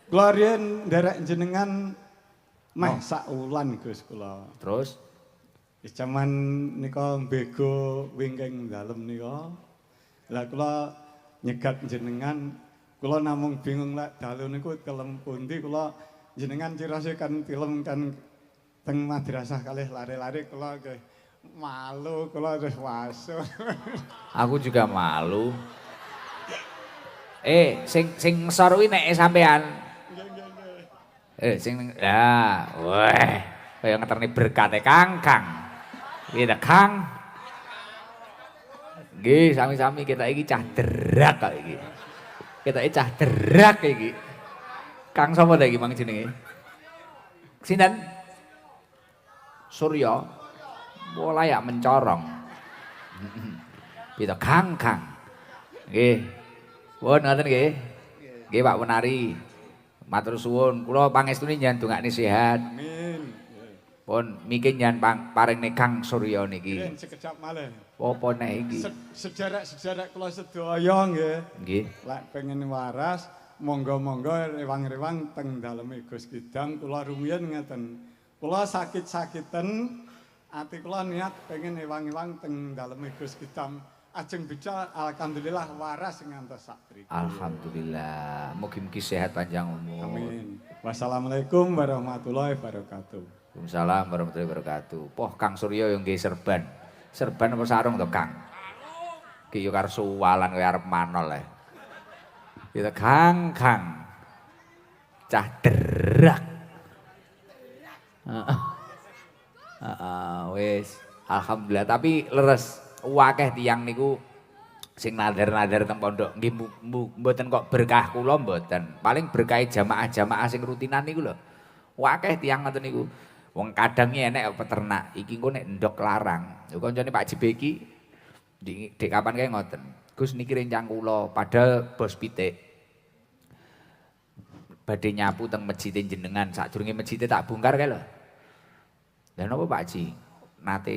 Kula riyen nderek jenengan meh sak wulan Gus kula. Terus Wis jaman nika mbego wingking dalem nika. Lah kula nyegat jenengan, kula namung bingung lek dalu niku kelem pundi kula jenengan cirose kan film kan teng madrasah kalih lari-lari kula nggih malu kula terus wasu. aku juga malu. Sing ngesor kuwi nek sampean. Sing ya, weh, kaya ngeterni berkate Kang. Kita Kang. Nggih, sami-sami kita iki cah derak kok iki. Kita iki cah derak iki. Kang sapa ta iki mang jenenge? Sinten? Surya. Mulai ya mencorong. Kita Kang. Nggih. Pun ngoten nggih. Nggih Pak Punari. Matur suwun, kula pangestune njenengan dongakne sehat. Amin. Pun miki njenengan paringne Kang Surya niki. Nggih sekedap malih. Apa nek iki? Sederek-sederek kula sedaya nggih. Nggih. Lek pengen waras, monggo-monggo rewang-rewang teng daleme Gus Kidam kula rumiyin ngeten. Kula sakit-sakiten, ati kula niat pengen ewang-ewang teng daleme Gus Kidam. Ajeng bisa alhamdulillah waras ngantos sakriki. Alhamdulillah. Mugi-mugi sehat panjang umur. Amin. Wassalamualaikum warahmatullahi wabarakatuh. Waalaikumsalam warahmatullahi wabarakatuh. Poh Kang Surya yang nggih serban. Serban apa sarung to Kang? Ki yo karo suwalan kowe arep manol ae. Kita Kang. Cah derak. Wis alhamdulillah tapi leres wakeh tiyang niku sing nadar-nadar teng pondok nggih mboten kok berkah kula mboten. Paling berkah jamaah-jamaah sing rutinan niku lho. Wakeh tiyang ngoten niku. Wong kadang enek peternak iki engko nek ndok larang. Lho kancane Pak Jibeki dek kapan kae ngoten. Gus niki rencang kula padahal bos pitik. Badhe nyapu teng masjid jenengan sadurunge masjid tak bongkar kae lho. Lah napa Pak Ji? Nate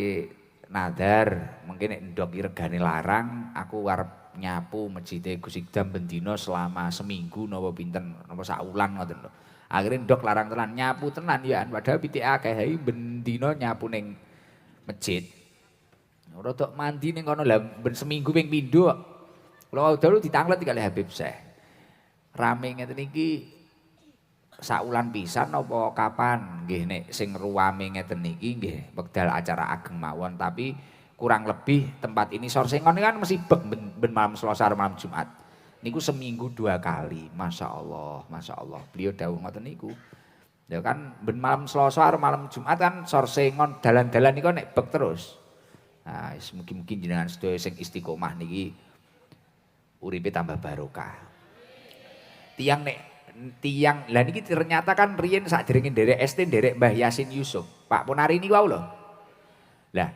nadar mungkin nek ndok regane larang aku arep nyapu masjid Gus Ikdam bendina selama seminggu napa pinten napa sak wulan ngoten lho. Akhirnya ndok larang tenan nyapu tenan ya padahal pitik akeh bendina nyapu ning masjid. Ora tok mandi ning kono lah ben seminggu ping pindho. Kula dalu ditanglet kali Habib Syekh. Rame ngeten iki saulan pisan apa kapan? Nggih nek sing ruwame ngeten iki nggih wekdal acara ageng mawon tapi kurang lebih tempat ini Sorsengon ini kan mesti bek ben malam Selasa malam Jumat. Niku seminggu 2 kali. Masya Allah. Beliau dawuh ngoten niku. Ya kan ben malam Selasa malam Jumat kan Sorsengon dalan-dalan niku nek bek terus. Nah, mugi-mugi jenengan sedaya sing istiqomah niki uripe tambah barokah. Tiang lah niki ternyata kan riyen sakderenge nderek ST nderek Mbah Yasin Yusuf. Pak Ponari niku wau lho. Lah,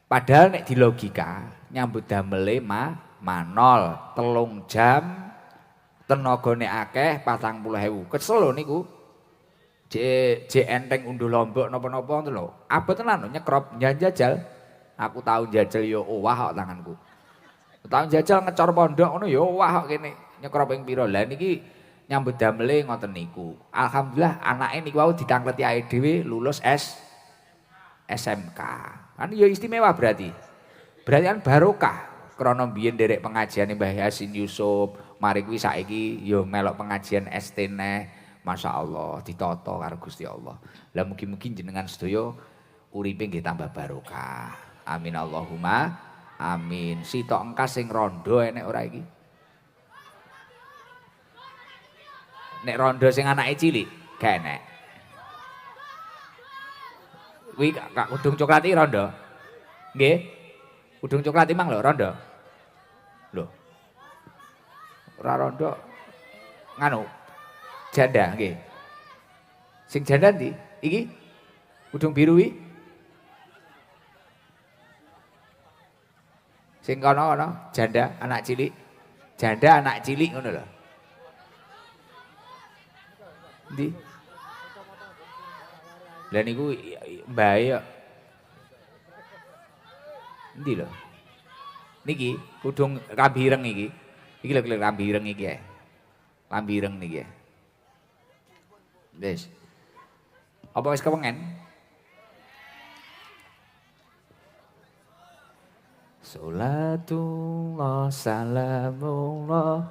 padahal nek di logika nyambut damele manol 3 jam tenagane akeh 40.000. Kesel lho niku. J enteng unduh lombok napa-napa ngono lho. Abot tenan lho nyekrop njajal. Aku tau njajal yo owah kok tanganku. Tau njajal ngecor pondok ngono yo owah kok kene nyekrop ping pira. Lah niki nyambut damele ngoten niku. Alhamdulillah anake niku wau ditangkleti ae dhewe lulus SMK. Kan ya istimewa berarti. Berarti kan barokah. Krana biyen nderek pengajian Mbah Yasin Yusuf, mari kuwi saiki ya melok pengajian ST neh. Masya Allah ditata karo Gusti Allah. Lah mugi-mugi jenengan sedaya uripe nggih tambah barokah. Amin Allahumma amin. Sitok engkas sing rondo enek ora iki? Nek rondo sing anake cilik gak enek. Kuwi Kak Udung Coklat iki rondo. Nggih. Udung Coklat imang lho rondo. Lho. Ora rondo. Nganu. Janda nggih. Sing janda ndi? Iki? Udung biru iki? Sing kono janda anak cilik. Janda anak cilik ngono lho. Ndi? Lah niku mbae kok. Ndi lho? Niki kudung kambireng iki. Iki lho kambireng iki ae. Kambireng niki. Wis. Apa wis kepengen? Salatullah salamullah.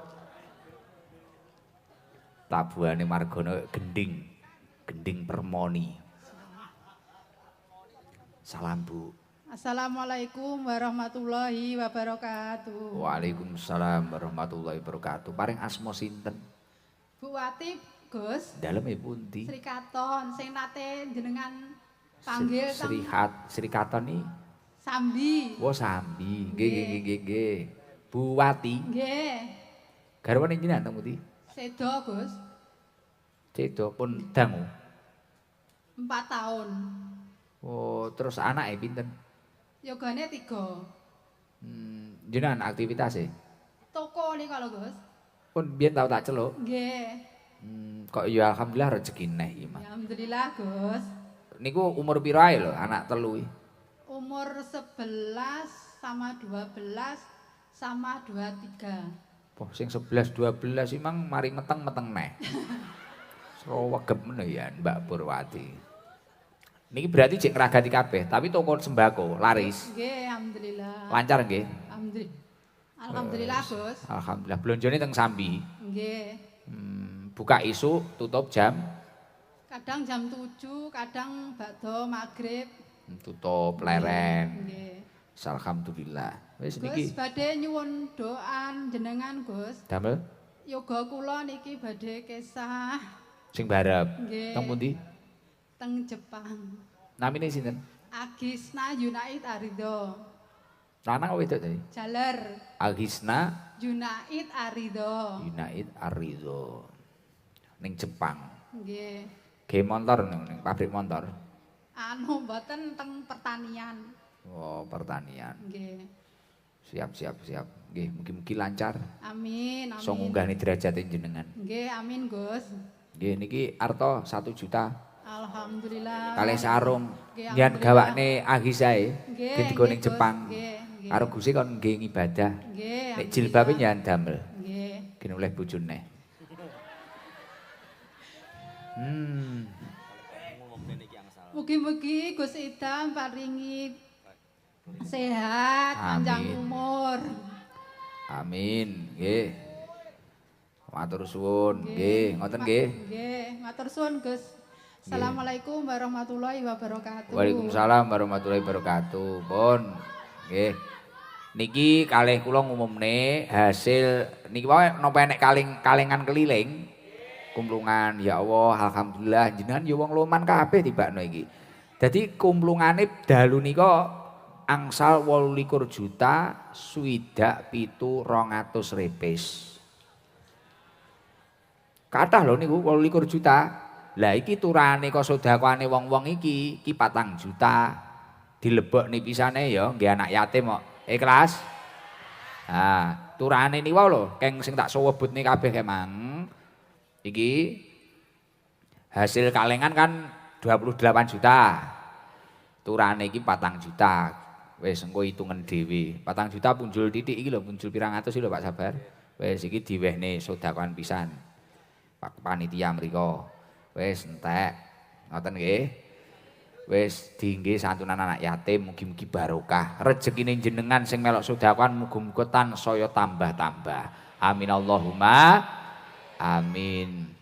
Tabuhane Margono gending permoni. Salam Bu. Assalamualaikum warahmatullahi wabarakatuh. Waalaikumsalam warahmatullahi wabarakatuh. Paring asma sinten? Bu Wati, Gus. Daleme pundi? Sri Katon sing nate jenengan panggil Sri Katon iki. Sambi. Oh Sambi. Nggih. Bu Wati. Nggih. Garwane jenengan teng pundi? Sedo, Gus. Sedo pun dangu. 4 tahun. Oh, terus anake pinten? Yogane 3. Jenengan aktivitas e? Toko nih kalau Gus. Pun biyen tau tak celuk. Nggih. Kok ya alhamdulillah rezeki neh iki, Mas. Alhamdulillah, Gus. Niku umur pira ae lho anak telu iki? Umur 11 sama 12 sama 23. Oh, sing 11 12 imang mari meteng-meteng neh. Srowegep men ya Mbak Purwati. Niki berarti jek ngragati kabeh, tapi toko sembako laris. Nggih, alhamdulillah. Lancar nggih? Alhamdulillah, Gus. Alhamdulillah. Blonjone teng Sambi. Nggih. Buka isu, tutup jam Kadang jam 7, kadang bakdo maghrib. tutup leren. Nggih. Alhamdulillah. Wis Gus niki badhe nyuwun doan jenengan, Gus. damel Yoga kula niki badhe kesah sing barep. Nggih. Teng pundi? teng Jepang. Namine sinten? Agisna Yunait Arido. Lanang apa wedok tadi? Jaler Agisna Yunait Arido. Yunaid Arizo. Ning Jepang. Nggih. Ge motor ning pabrik motor. Anu mboten teng pertanian. Oh, pertanian. Nggih. Siap. Nggih, mugi-mugi lancar. Amin, amin. So ngunggahne derajate jenengan. Nggih, amin, Gus. Nggih niki arto 1 juta. Alhamdulillah. Kalih sarung. Nggih, Yen alhamdulillah. gawakne Agisae. Nggih, Dienggo ning nggih, Gus. Jepang. Nggih, nggih. Karo Gusti kon nggih ngibadah. Nggih. Nek jilbabe nyan damel. Nggih. Gene oleh bojone. Mugi-mugi Gus Idam paringi sehat, panjang Amin. umur. Amin, nggih. matur suwun. Nggih, ngoten nggih. Nggih, matur suwun Gus. Assalamualaikum warahmatullahi wabarakatuh. Waalaikumsalam warahmatullahi wabarakatuh. Pun nggih. Niki kalih kula ngumumne hasil niki wae napa enek kalengan keliling. Kumplungan ya Allah alhamdulillah jenengan ya wong loman kabeh tibakno iki. Dadi kumplungane dalu nika angsal 28 juta swidak 700 repes. Kathah lho niku 28 juta. Lah iki turane kok sedekahane wong-wong iki 4 juta. Dilebokne pisane ya nggih anak yatim kok. Ikhlas. Nah, turane niku wae lho, keng sing tak sewebutne kabeh kemang. Iki hasil kalengan kan 28 juta. Turane iki 4 juta. Wis engko hitungan dhewe. 4 juta punjul titik iki lho, punjul pirang atus iki lho Pak Sabar. Wis iki diwehne sedekahan pisan. Pak panitia mriko. Wis entek. Ngoten nggih. Wis diengge santunan anak yatim mugi-mugi barokah. Rezekine jenengan sing melok sedekahan muga-muga tansaya tambah-tambah. Amin Allahumma amin.